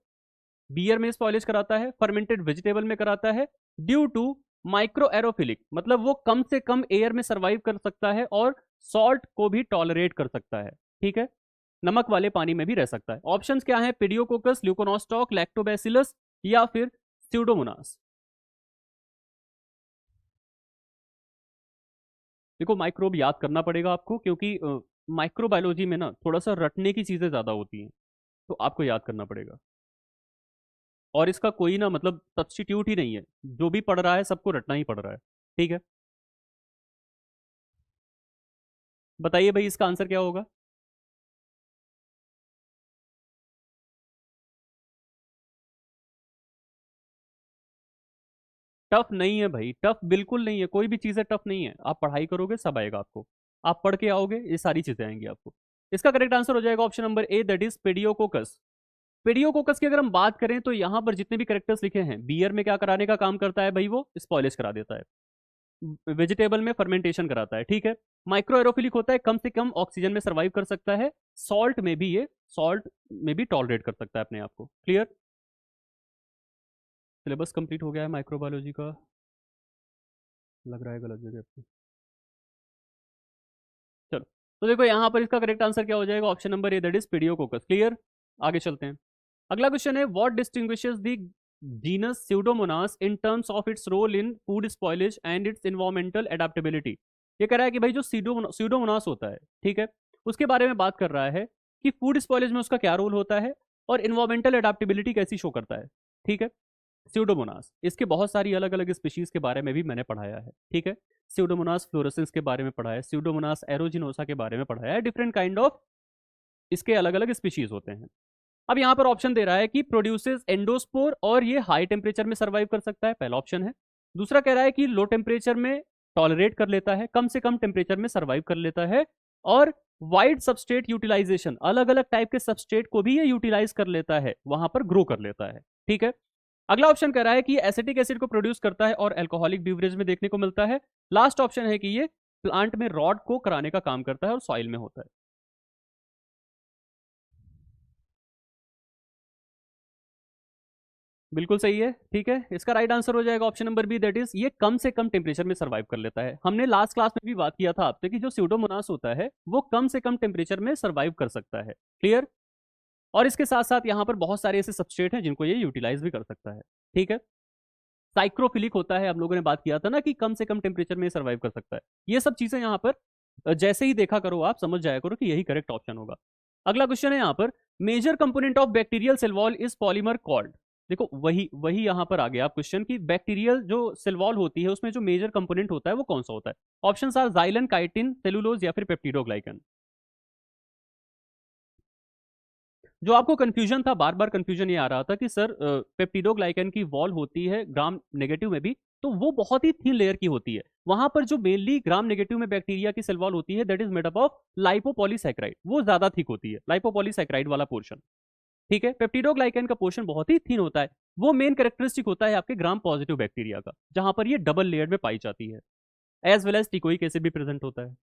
Beer में स्पॉइलेज कराता है, फर्मेंटेड वेजिटेबल में कराता है, ड्यू टू माइक्रो एरोफिलिक, मतलब वो कम से कम एयर में सर्वाइव कर सकता है और सॉल्ट को भी टॉलरेट कर सकता है। ठीक है, नमक वाले पानी में भी रह सकता है। ऑप्शंस क्या है, पीडियोकोकस, ल्यूकोनोस्टॉक, लैक्टोबैसिलस या फिर स्यूडोमोनास। देखो माइक्रोब याद करना पड़ेगा आपको, क्योंकि माइक्रोबायोलॉजी में ना थोड़ा सा रटने की चीजें ज्यादा होती हैं, तो आपको याद करना पड़ेगा। और इसका कोई ना मतलब सब्स्टिट्यूट ही नहीं है, जो भी पढ़ रहा है सबको रटना ही पड़ रहा है। ठीक है, बताइए भाई इसका आंसर क्या होगा। टफ नहीं है भाई, टफ बिल्कुल नहीं है, कोई भी चीजें टफ नहीं है, आप पढ़ाई करोगे सब आएगा आपको। आप पढ़ के आओगे ये सारी चीजें आएंगी आपको। इसका करेक्ट आंसर हो जाएगा option number A, that is Pediococcus. Pediococcus की अगर हम बात करें तो यहां पर जितने भी करेक्टर्स लिखे हैं, बियर में क्या कराने का काम करता है भाई, वो स्पॉइलिश करा देता है। वेजिटेबल में फर्मेंटेशन कराता है। ठीक है, माइक्रो एरोफिलिक होता है, कम से कम ऑक्सीजन में सर्वाइव कर सकता है, सॉल्ट में भी ये सॉल्ट में भी टॉलरेट कर सकता है अपने आप को। क्लियर? सिलेबस कंप्लीट हो गया है माइक्रोबायोलॉजी का, लग रहा है गलत जगह पे। चलो, तो देखो यहाँ पर इसका करेक्ट आंसर क्या हो जाएगा, option number A, that is Pediococcus. Clear? आगे चलते हैं। अगला क्वेश्चन है, what distinguishes the genus Pseudomonas in terms of its role in food spoilage and its environmental adaptability. ये कह रहा है कि भाई जो स्यूडोमोनास होता है, ठीक है, उसके बारे में बात कर रहा है कि फूड स्पॉइलेज में उसका क्या रोल होता है और इन्वायरमेंटल एडेप्टेबिलिटी कैसी शो करता है। ठीक है, स्यूडोमोनास, इसके बहुत सारी अलग अलग स्पीशीज के बारे में भी मैंने पढ़ाया है। ठीक है, स्यूडोमोनास फ्लोरेसेंस के बारे में पढ़ा है, स्यूडोमोनास एरोजिनोसा के बारे में पढ़ाया है, डिफरेंट काइंड ऑफ इसके अलग अलग स्पीशीज होते हैं। अब यहां पर ऑप्शन दे रहा है कि प्रोड्यूसेस एंडोस्पोर और ये हाई टेम्परेचर में सर्वाइव कर सकता है, पहला ऑप्शन है। दूसरा कह रहा है कि लो टेम्परेचर में टॉलरेट कर लेता है, कम से कम टेम्परेचर में सर्वाइव कर लेता है, और वाइड सबस्ट्रेट यूटिलाइजेशन, अलग अलग टाइप के सबस्ट्रेट को भी ये यूटिलाइज कर लेता है, वहां पर ग्रो कर लेता है। ठीक है, अगला ऑप्शन कह रहा है कि एसिटिक एसिड को प्रोड्यूस करता है और अल्कोहलिक बीवरेज में देखने को मिलता है। लास्ट ऑप्शन है कि ये प्लांट में रॉड को कराने का काम करता है और सॉइल में होता है। बिल्कुल सही है। ठीक है, इसका राइट आंसर हो जाएगा option number B, that is ये कम से कम टेम्परेचर में सर्वाइव कर लेता है। हमने लास्ट क्लास में भी बात किया था आपसे कि जो स्यूडोमोनास होता है वो कम से कम टेम्परेचर में सर्वाइव कर सकता है। क्लियर? और इसके साथ साथ यहाँ पर बहुत सारे ऐसे सबस्ट्रेट हैं जिनको ये यूटिलाइज भी कर सकता है। ठीक है, साइक्रोफिलिक होता है, हम लोगों ने बात किया था ना कि कम से कम टेम्परेचर में सर्वाइव कर सकता है। ये सब चीजें यहाँ पर जैसे ही देखा करो आप समझ जाया करो कि यही करेक्ट ऑप्शन होगा। अगला क्वेश्चन है यहाँ पर, major component of bacterial cell wall is polymer called. देखो वही वही यहाँ पर आ गया आप क्वेश्चन की, बैक्टीरियल जो सेल वॉल होती है उसमें जो मेजर कंपोनेंट होता है वो कौन सा होता है। ऑप्शन आर जाइलन, काइटिन, सेलुलोज या फिर पेप्टिडोग्लाइकन। जो आपको कंफ्यूजन था, बार बार कंफ्यूजन ये आ रहा था कि सर पेप्टिडोग्लाइकन की वॉल होती है ग्राम नेगेटिव में भी, तो वो बहुत ही थिन लेयर की होती है। वहां पर जो मेनली ग्राम नेगेटिव में बैक्टीरिया की सेल वॉल होती है that is made up of lipopolysaccharide, वो ज्यादा थिक होती है, लाइपोपॉलीसैकेराइड वाला पोर्शन। ठीक है, पेप्टिडोग्लाइकन का पोर्शन बहुत ही थिन होता है, वो मेन कैरेक्टरिस्टिक होता है आपके ग्राम पॉजिटिव बैक्टीरिया का, जहां पर ये डबल लेयर में पाई जाती है, as well as teichoic acid भी प्रेजेंट होता है।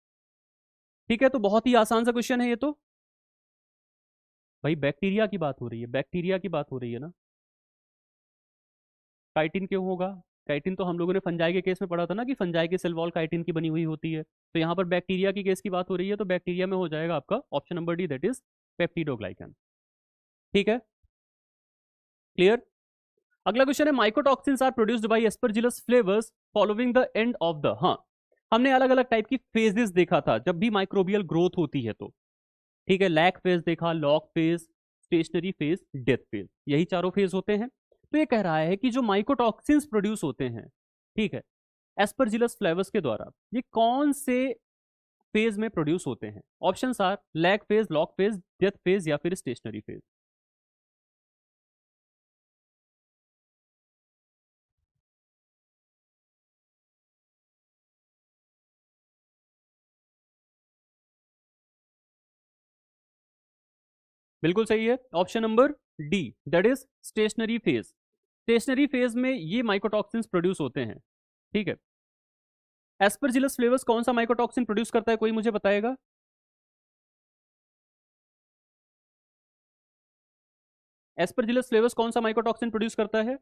ठीक है, तो बहुत ही आसान सा क्वेश्चन है ये तो। भाई बैक्टीरिया की बात हो रही है, बैक्टीरिया की बात हो रही है ना, काइटिन क्यों होगा। काइटिन तो हम लोगों ने फंजाई के केस में पढ़ा था ना कि फंजाई की सेल वॉल काइटिन की बनी हुई होती है, तो यहाँ पर बैक्टीरिया की केस की बात हो रही है, तो बैक्टीरिया में हो जाएगा आपका option number D, that is peptidoglycan. ठीक है, क्लियर? अगला क्वेश्चन है, mycotoxins are produced by Aspergillus flavus following the end of the. हाँ, हमने अलग अलग टाइप की फेजेस देखा था जब भी माइक्रोबियल ग्रोथ होती है तो। ठीक है, लैक फेज देखा, lock phase, stationary phase, death phase, यही चारों फेज होते हैं। तो ये कह रहा है कि जो माइकोटॉक्सिन्स प्रोड्यूस होते हैं, ठीक है, एस्परजिलस फ्लेवर्स के द्वारा, ये कौन से फेज में प्रोड्यूस होते हैं? Option are lag phase, log phase, death phase या फिर स्टेशनरी फेज। बिल्कुल सही है, option number D, that is stationary phase. Stationary phase में ये माइकोटॉक्सिन्स प्रोड्यूस होते हैं। ठीक है, एस्परजिलस फ्लेवर्स कौन सा माइकोटॉक्सिन प्रोड्यूस करता है, कोई मुझे बताएगा? एस्परजिलस फ्लेवर्स कौन सा माइकोटॉक्सिन प्रोड्यूस करता है?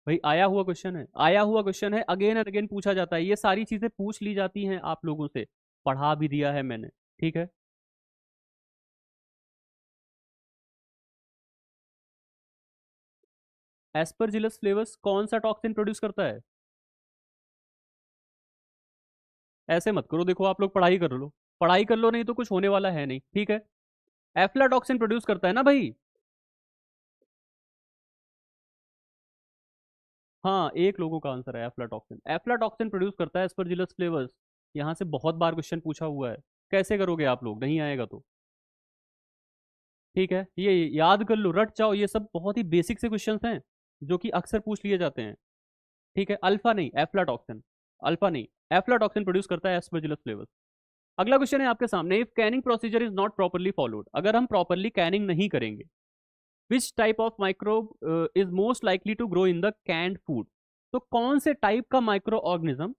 भाई आया हुआ क्वेश्चन है, आया हुआ क्वेश्चन है, अगेन एंड अगेन पूछा जाता है, ये सारी चीजें पूछ ली जाती हैं आप लोगों से, पढ़ा भी दिया है मैंने। ठीक है, एस्परजिलस फ्लेवर्स कौन सा टॉक्सिन प्रोड्यूस करता है? ऐसे मत करो, देखो आप लोग पढ़ाई कर लो, पढ़ाई कर लो, नहीं तो कुछ होने वाला है नहीं। ठीक है, एफ्लाटॉक्सिन प्रोड्यूस करता है ना भाई। हाँ, एक लोगों का आंसर है एफ्लाटॉक्सिन, एफ्लाटॉक्सिन प्रोड्यूस करता है एस्परजिलस फ्लेवर्स। यहाँ से बहुत बार क्वेश्चन पूछा हुआ है, कैसे करोगे आप लोग, नहीं आएगा तो। ठीक है, ये याद कर लो, रट जाओ, ये सब बहुत ही बेसिक से क्वेश्चंस हैं जो कि अक्सर पूछ लिए जाते हैं। ठीक है, अल्फा नहीं, एफ्लाटॉक्सिन, अल्फा नहीं, एफ्लाटॉक्सिन प्रोड्यूस करता है एस्परजिलस फ्लेवर्स। अगला क्वेश्चन है आपके सामने, if canning procedure is not properly followed, अगर हम प्रॉपरली कैनिंग नहीं करेंगे, which type of microbe is most likely to grow in the canned food, तो कौन से टाइप का माइक्रो ऑर्गेनिज्म,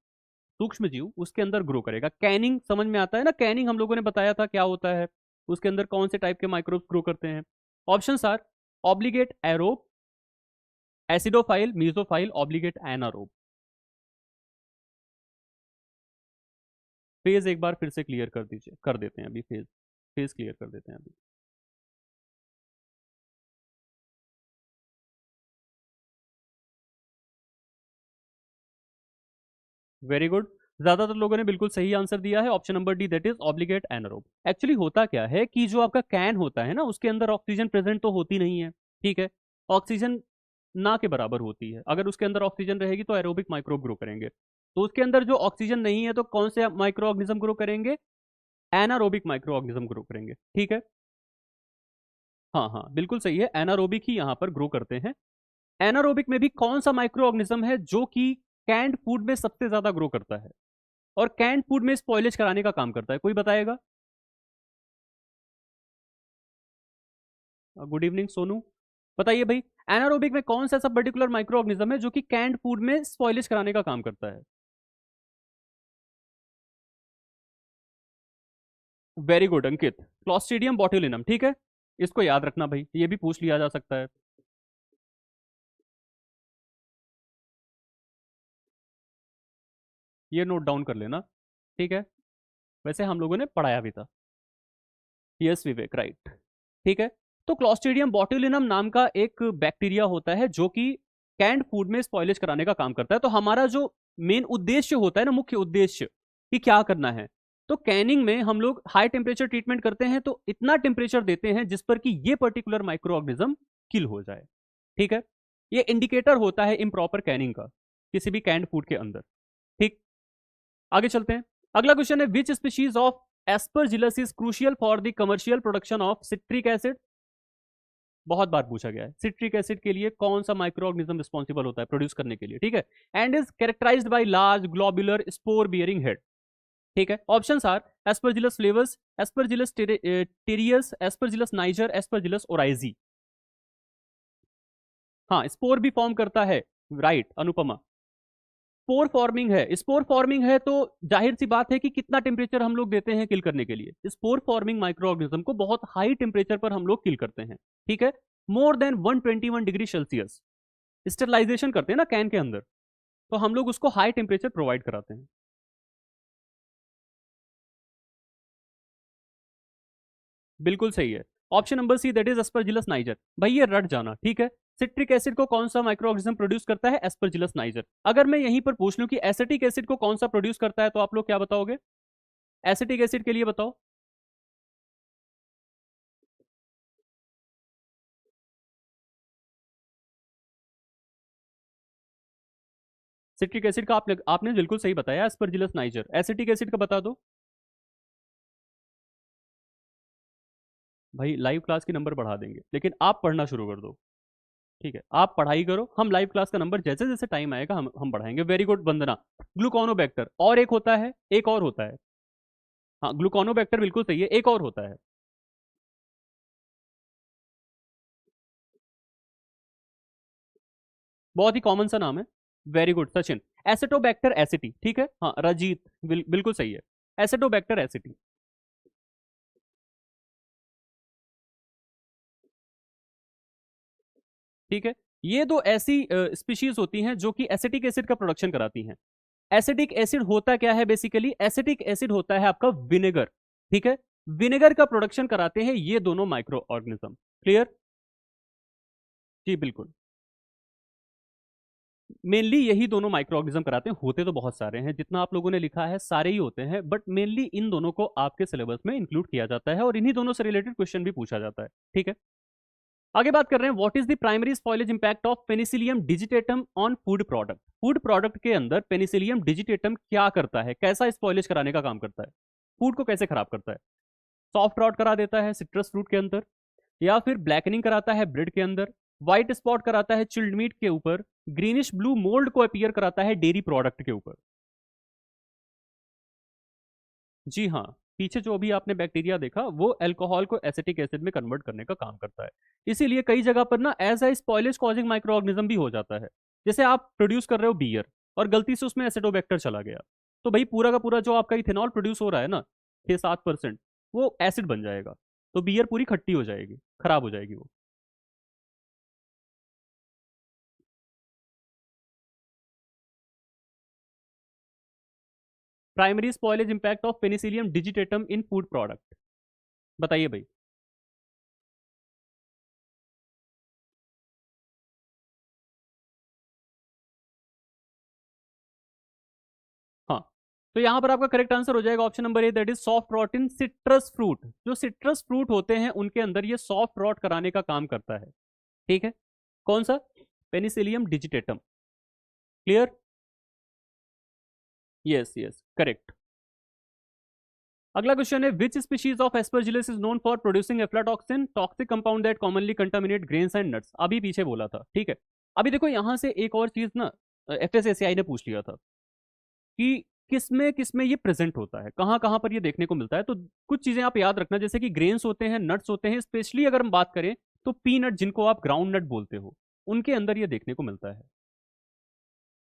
सूक्ष्म जीव उसके अंदर ग्रो करेगा? कैनिंग समझ में आता है ना, कैनिंग हम लोगों ने बताया था क्या होता है, उसके अंदर कौन से टाइप के माइक्रोब्स ग्रो करते हैं? Option are obligate aerobe, acidophile, mesophile, obligate anaerobe. फेज एक बार फिर से क्लियर कर दीजिए, कर देते हैं अभी फेज, फेज क्लियर कर देते हैं अभी। वेरी गुड, ज्यादातर लोगों ने बिल्कुल सही आंसर दिया है, option number D, that is obligate anaerobe. Actually होता क्या है कि जो आपका कैन होता है ना, उसके अंदर ऑक्सीजन प्रेजेंट तो होती नहीं है। ठीक है, ऑक्सीजन ना के बराबर होती है, अगर उसके अंदर ऑक्सीजन रहेगी तो एरोबिक माइक्रोब ग्रो करेंगे, तो उसके अंदर जो ऑक्सीजन नहीं है तो कौन से माइक्रो ऑर्गेनिज्म ग्रो करेंगे? एनारोबिक माइक्रो ऑर्गेनिज्म ग्रो करेंगे। ठीक है, हाँ हाँ बिल्कुल सही है, एनारोबिक ही यहाँ पर ग्रो करते हैं। एनारोबिक में भी कौन सा माइक्रो ऑर्गेनिज्म है जो कि कैंड फूड में सबसे ज्यादा ग्रो करता है और कैंड फूड में स्पॉइलेज कराने का काम करता है, कोई बताएगा? गुड इवनिंग सोनू, बताइए भाई, एनारोबिक में कौन सा ऐसा पर्टिकुलर माइक्रो ऑर्गेनिज्म है जो कि कैंड फूड में स्पॉइलेज कराने का काम करता है? वेरी गुड अंकित, क्लॉस्ट्रीडियम बोट्यूलिनम। ठीक है, इसको याद रखना भाई, ये भी पूछ लिया जा सकता है। ये नोट डाउन कर लेना। ठीक है, वैसे हम लोगों ने पढ़ाया भी था। यस विवेक, राइट। ठीक है, तो क्लॉस्ट्रीडियम बोट्यूलिनम नाम का एक बैक्टीरिया होता है जो कि कैंड फूड में स्पॉइलेज कराने का काम करता है। तो हमारा जो मेन उद्देश्य होता है ना, मुख्य उद्देश्य कि क्या करना है, तो कैनिंग में हम लोग हाई टेम्परेचर ट्रीटमेंट करते हैं, तो इतना टेम्परेचर देते हैं जिस पर कि ये पर्टिकुलर माइक्रो ऑर्गेनिज्म किल हो जाए। ठीक है, ये इंडिकेटर होता है इम्प्रॉपर कैनिंग का किसी भी कैंड फूड के अंदर। ठीक, आगे चलते हैं। अगला क्वेश्चन है, which species of Aspergillus is crucial for the commercial production of citric acid? बहुत बार पूछा गया है, सिट्रिक एसिड के लिए कौन सा माइक्रो ऑर्गेनिज्म रिस्पॉन्सिबल होता है प्रोड्यूस करने के लिए? ठीक है, and is characterized by large globular spore bearing head. ठीक है, options are Aspergillus flavus, Aspergillus terreus, Aspergillus niger, Aspergillus oryzae. हाँ, स्पोर भी फॉर्म करता है, राइट अनुपमा, स्पोर फॉर्मिंग है, स्पोर फॉर्मिंग है, तो जाहिर सी बात है कि कितना टेम्परेचर हम लोग देते हैं किल करने के लिए? स्पोर फॉर्मिंग माइक्रो ऑर्गेनिज्म को बहुत हाई टेम्परेचर पर हम लोग किल करते हैं। ठीक है, more than 121 degree Celsius sterilisation करते हैं ना कैन के अंदर, तो हम लोग उसको हाई टेम्परेचर प्रोवाइड कराते हैं। बिल्कुल सही है, option number C, that is Aspergillus niger. भाई ये रट जाना, ठीक है। सिट्रिक एसिड को कौन सा माइक्रो ऑर्गेनिज्म प्रोड्यूस करता है? Aspergillus niger. अगर मैं यहीं पर पूछ लूं कि एसिटिक एसिड को कौन सा प्रोड्यूस करता है, तो आप लोग क्या बताओगे? एसिटिक एसिड के लिए बताओ। सिट्रिक एसिड का आपने आपने बिल्कुल सही बताया, एस्परजिलस नाइजर। एसिटिक एसिड का बता दो भाई। लाइव क्लास की नंबर बढ़ा देंगे, लेकिन आप पढ़ना शुरू कर दो। ठीक है, आप पढ़ाई करो, हम लाइव क्लास का नंबर जैसे जैसे टाइम आएगा हम बढ़ाएंगे। वेरी गुड वंदना। ग्लूकोनोबैक्टर, और एक होता है, एक और होता है। हाँ, ग्लूकोनोबैक्टर बिल्कुल सही है, एक और होता है। बहुत ही कॉमन सा नाम है। Very good Sachin. Acetobacter aceti, ठीक है, हाँ रजीत, बिल्कुल सही है। Acetobacter aceti. ठीक है, ये दो ऐसी स्पीशीज होती हैं जो कि एसिटिक एसिड का प्रोडक्शन कराती हैं। एसिटिक एसिड होता क्या है बेसिकली? एसिटिक एसिड होता है आपका विनेगर। ठीक है, विनेगर का प्रोडक्शन कराते हैं ये दोनों माइक्रो ऑर्गेनिज्म। क्लियर? जी बिल्कुल। मेनली यही दोनों माइक्रो ऑर्गेनिज्म कराते हैं, होते तो बहुत सारे हैं, जितना आप लोगों ने लिखा है सारे ही होते हैं, बट मेनली इन दोनों को आपके सिलेबस में इंक्लूड किया जाता है और इन्हीं दोनों से रिलेटेड क्वेश्चन भी पूछा जाता है। ठीक है, आगे बात कर रहे हैं, what is the primary spoilage impact of Penicillium digitatum on food product. Food product के अंदर पेनिसिलियम डिजिटेटम क्या करता है, कैसा स्पॉइलेज कराने का काम करता है, फूड को कैसे खराब करता है? सॉफ्ट रॉट करा देता है सिट्रस फ्रूट के अंदर, या फिर ब्लैकनिंग कराता है ब्रेड के अंदर, व्हाइट स्पॉट कराता है चिल्ड मीट के ऊपर, ग्रीनिश ब्लू मोल्ड को अपीयर कराता है डेयरी प्रोडक्ट के ऊपर। जी हाँ, पीछे जो भी आपने बैक्टीरिया देखा वो अल्कोहल को एसिटिक एसिड में कन्वर्ट करने का काम करता है। इसीलिए कई जगह पर ना as a spoilage causing micro organism भी हो जाता है। जैसे आप प्रोड्यूस कर रहे हो बियर और गलती से उसमें एसिडोबैक्टर चला गया, तो भाई पूरा का पूरा जो आपका इथेनॉल प्रोड्यूस हो रहा है ना, 6-7%, वो एसिड बन जाएगा। तो बियर पूरी खट्टी हो जाएगी, खराब हो जाएगी वो। Primary spoilage impact of Penicillium digitatum in food product, बताइए भाई। हाँ, तो यहां पर आपका करेक्ट आंसर हो जाएगा option number A, that is soft rot in citrus fruit. जो सिट्रस फ्रूट होते हैं उनके अंदर ये सॉफ्ट रॉट कराने का काम करता है। ठीक है, कौन सा? Penicillium digitatum. Clear? Yes yes correct. अगला क्वेश्चन है, which species of Aspergillus is known for producing aflatoxin, toxic compound that commonly contaminate grains and nuts. अभी पीछे बोला था, ठीक है। अभी देखो यहां से एक और चीज ना, एफएसएसआई ने पूछ लिया था कि किसमें ये प्रेजेंट होता है, कहाँ कहाँ पर ये देखने को मिलता है। तो कुछ चीजें आप याद रखना, जैसे कि ग्रेन्स होते हैं, नट्स होते हैं, स्पेशली अगर हम बात करें तो पीनट, जिनको आप ग्राउंड नट बोलते हो, उनके अंदर ये देखने को मिलता है।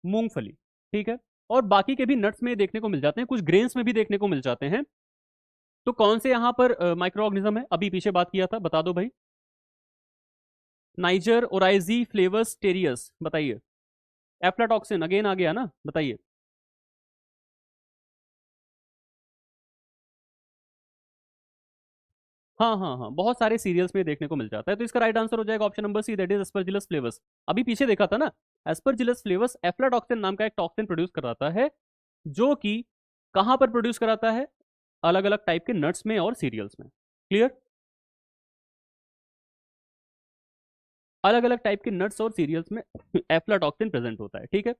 मूंगफली, ठीक है। और बाकी के भी नट्स में देखने को मिल जाते हैं, कुछ ग्रेन्स में भी देखने को मिल जाते हैं। तो कौन से यहाँ पर माइक्रो ऑर्गेनिज्म है, अभी पीछे बात किया था, बता दो भाई। नाइजर ओराइजी फ्लेवस टेरियस, बताइए। एफ्लाटॉक्सिन अगेन आ गया ना, बताइए। हाँ हाँ हाँ, बहुत सारे सीरियल्स में देखने को मिल जाता है, तो इसका राइट आंसर हो जाएगा option number C, that is Aspergillus flavus. अभी पीछे देखा था ना, एस्परजिलस फ्लेवस एफ्लाटॉक्सिन नाम का एक टॉक्सिन प्रोड्यूस कराता है, जो कि कहाँ पर प्रोड्यूस कराता है? अलग अलग टाइप के नट्स में और सीरियल्स में। क्लियर? अलग अलग टाइप के नट्स और सीरियल्स में एफ्लाटॉक्सिन प्रेजेंट होता है। ठीक है,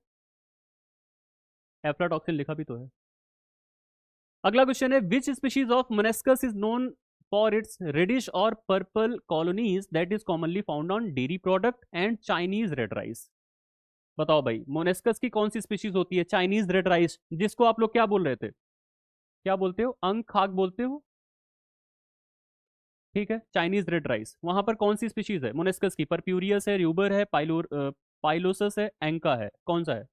एफ्लाटॉक्सिन लिखा भी तो है। अगला क्वेश्चन है, which species of Monascus is known for its reddish और purple colonies that is commonly found on dairy product and Chinese red rice. बताओ भाई, मोनेस्कस की कौन सी स्पीशीज होती है? चाइनीज रेड राइस, जिसको आप लोग क्या बोल रहे थे, क्या बोलते हो, अंग खाक बोलते हो। ठीक है, चाइनीज रेड राइस, वहां पर कौन सी स्पीशीज है मोनेस्कस की? परप्यूरियस है, र्यूबर है, पाइलोसस है, एंका है, कौन सा है?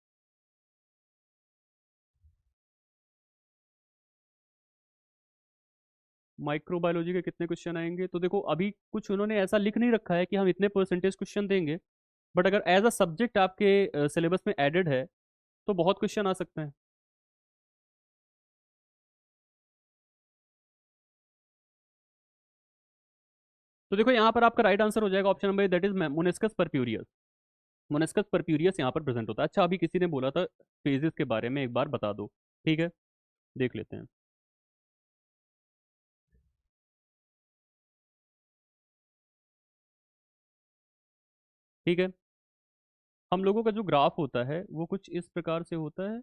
माइक्रोबायोलॉजी के कितने क्वेश्चन आएंगे? तो देखो अभी कुछ उन्होंने ऐसा लिख नहीं रखा है कि हम इतने परसेंटेज क्वेश्चन देंगे, बट अगर एज अ सब्जेक्ट आपके सिलेबस में एडेड है तो बहुत क्वेश्चन आ सकते हैं। तो देखो यहाँ पर आपका राइट आंसर हो जाएगा option number, that is मोनेस्कस purpureus. मोनेस्कस purpureus यहाँ पर प्रेजेंट होता है। अच्छा, अभी किसी ने बोला था फेजेस के बारे में एक बार बता दो। ठीक है, देख लेते हैं। ठीक है, हम लोगों का जो ग्राफ होता है वो कुछ इस प्रकार से होता है।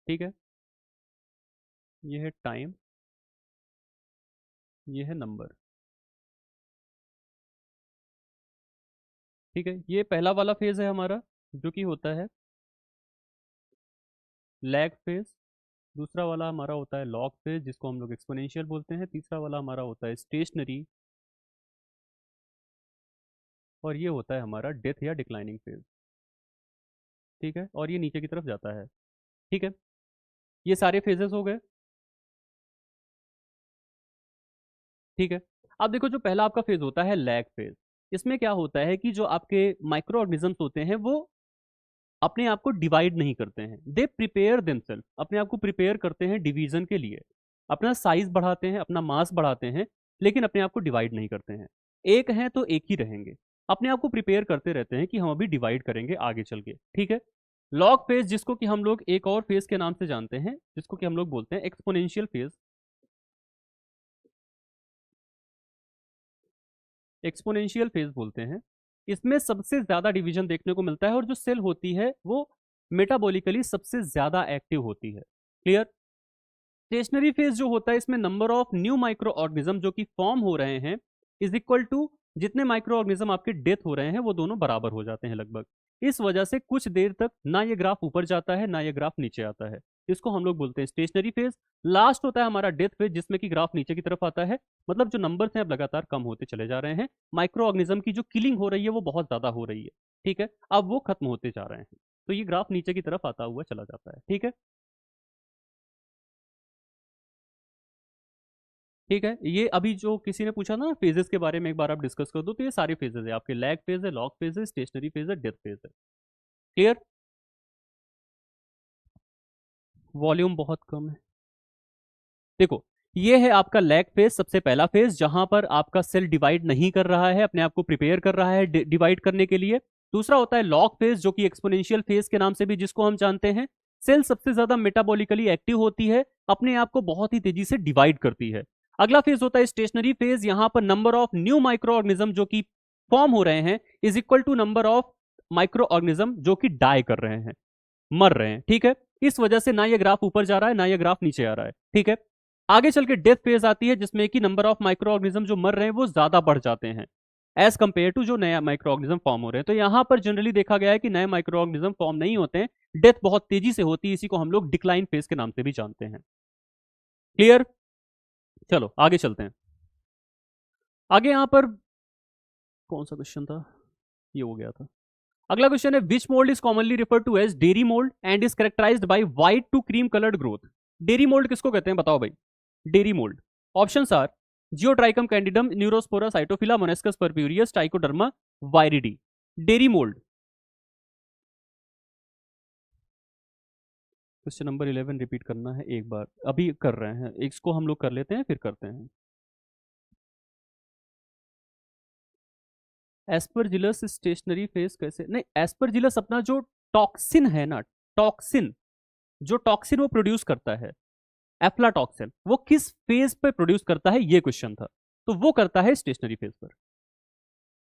ठीक है, ये है टाइम, ये है नंबर। ठीक है, ये पहला वाला फेज है हमारा, जो कि होता है लैग फेज। दूसरा वाला हमारा होता है लॉग फेज, जिसको हम लोग एक्सपोनेंशियल बोलते हैं। तीसरा वाला हमारा होता है स्टेशनरी, और ये होता है हमारा डेथ या डिक्लाइनिंग फेज। ठीक है, और ये नीचे की तरफ जाता है। ठीक है, ये सारे फेजेस हो गए। ठीक है, अब देखो जो पहला आपका फेज होता है लैग फेज, इसमें क्या होता है कि जो आपके माइक्रो ऑर्गेनिजम्स होते हैं वो अपने आप को डिवाइड नहीं करते हैं। दे प्रिपेयर देमसेल्फ, अपने आप को प्रिपेयर करते हैं डिवीजन के लिए, अपना साइज बढ़ाते हैं, अपना मास बढ़ाते हैं, लेकिन अपने आप को डिवाइड नहीं करते हैं। एक हैं तो एक ही रहेंगे, अपने आप को प्रिपेयर करते रहते हैं कि हम अभी डिवाइड करेंगे आगे चल के। ठीक है, लॉग फेज, जिसको कि हम लोग एक और फेज के नाम से जानते हैं, जिसको कि हम लोग बोलते हैं एक्सपोनेंशियल फेज। एक्सपोनेंशियल फेज बोलते हैं। इसमें सबसे ज्यादा डिवीजन देखने को मिलता है, और जो सेल होती है वो मेटाबॉलिकली सबसे ज्यादा एक्टिव होती है। क्लियर? स्टेशनरी फेज जो होता है, इसमें number of new micro organism जो कि फॉर्म हो रहे हैं इज इक्वल टू जितने माइक्रो ऑर्गेनिज्म आपके डेथ हो रहे हैं वो दोनों बराबर हो जाते हैं लगभग। इस वजह से कुछ देर तक ना ये ग्राफ ऊपर जाता है ना ये ग्राफ नीचे आता है। इसको हम लोग बोलते हैं स्टेशनरी फेज। लास्ट होता है हमारा डेथ फेज, जिसमें कि ग्राफ नीचे की तरफ आता है, मतलब जो नंबर्स हैं अब लगातार कम होते चले जा रहे हैं। माइक्रो ऑर्गेनिज्म की जो किलिंग हो रही है वो बहुत ज्यादा हो रही है। ठीक है, अब वो खत्म होते जा रहे हैं, तो ये ग्राफ नीचे की तरफ आता हुआ चला जाता है। ठीक है, ठीक है, ये अभी जो किसी ने पूछा ना फेजेस के बारे में, एक बार आप डिस्कस कर दो, तो ये सारे फेजेस है आपके, लैग फेज है, लॉग फेज है, स्टेशनरी फेज है, डेथ फेज है। क्लियर? वॉल्यूम बहुत कम है। देखो, ये है आपका लैग फेज, सबसे पहला फेज, जहां पर आपका सेल डिवाइड नहीं कर रहा है, अपने आप को प्रिपेयर कर रहा है डिवाइड करने के लिए। दूसरा होता है लॉग फेज, जो कि एक्सपोनेंशियल फेज के नाम से भी जिसको हम जानते हैं। सेल सबसे ज्यादा मेटाबॉलिकली एक्टिव होती है, अपने आप को बहुत ही तेजी से डिवाइड करती है। अगला फेज होता है स्टेशनरी फेज, यहां पर number of new micro organism जो कि फॉर्म हो रहे हैं is equal to number of micro organism जो कि डाई कर रहे हैं, मर रहे हैं। ठीक है, इस वजह से ना ये ग्राफ ऊपर जा रहा है ना ये ग्राफ नीचे आ रहा है। ठीक है, आगे चल के डेथ फेज आती है, जिसमें कि नंबर ऑफ माइक्रो ऑर्गेनिज्म जो मर रहे हैं वो ज्यादा बढ़ जाते हैं एज कंपेयर टू जो नया माइक्रो ऑर्गेनिज्म फॉर्म हो रहे हैं। तो यहां पर जनरली देखा गया है कि नए माइक्रो ऑर्गेनिज्म फॉर्म नहीं होते हैं, डेथ बहुत तेजी से होती है, इसी को हम लोग डिक्लाइन फेज के नाम से भी जानते हैं। क्लियर? चलो आगे चलते हैं। आगे यहां पर कौन सा क्वेश्चन था, ये हो गया था। अगला क्वेश्चन है, which mould is commonly refer to as dairy mould and is characterized by white to cream coloured growth. Dairy mould किसको कहते हैं बताओ भाई? Dairy mould. Options are Geotrichum candidum, Neurospora, sitophila, Monascus purpureus, Trichoderma, viride. Dairy mould. Question number 11 repeat करना है एक बार, अभी कर रहे हैं, इसको हम लोग कर लेते हैं फिर करते हैं। एस्परजिलस स्टेशनरी फेज कैसे, नहीं एस्परजिलस अपना जो टॉक्सिन है ना, टॉक्सिन, जो टॉक्सिन वो प्रोड्यूस करता है, एफ्लाटॉक्सिन, वो किस फेज पे प्रोड्यूस करता है ये क्वेश्चन था। तो वो करता है स्टेशनरी फेज पर।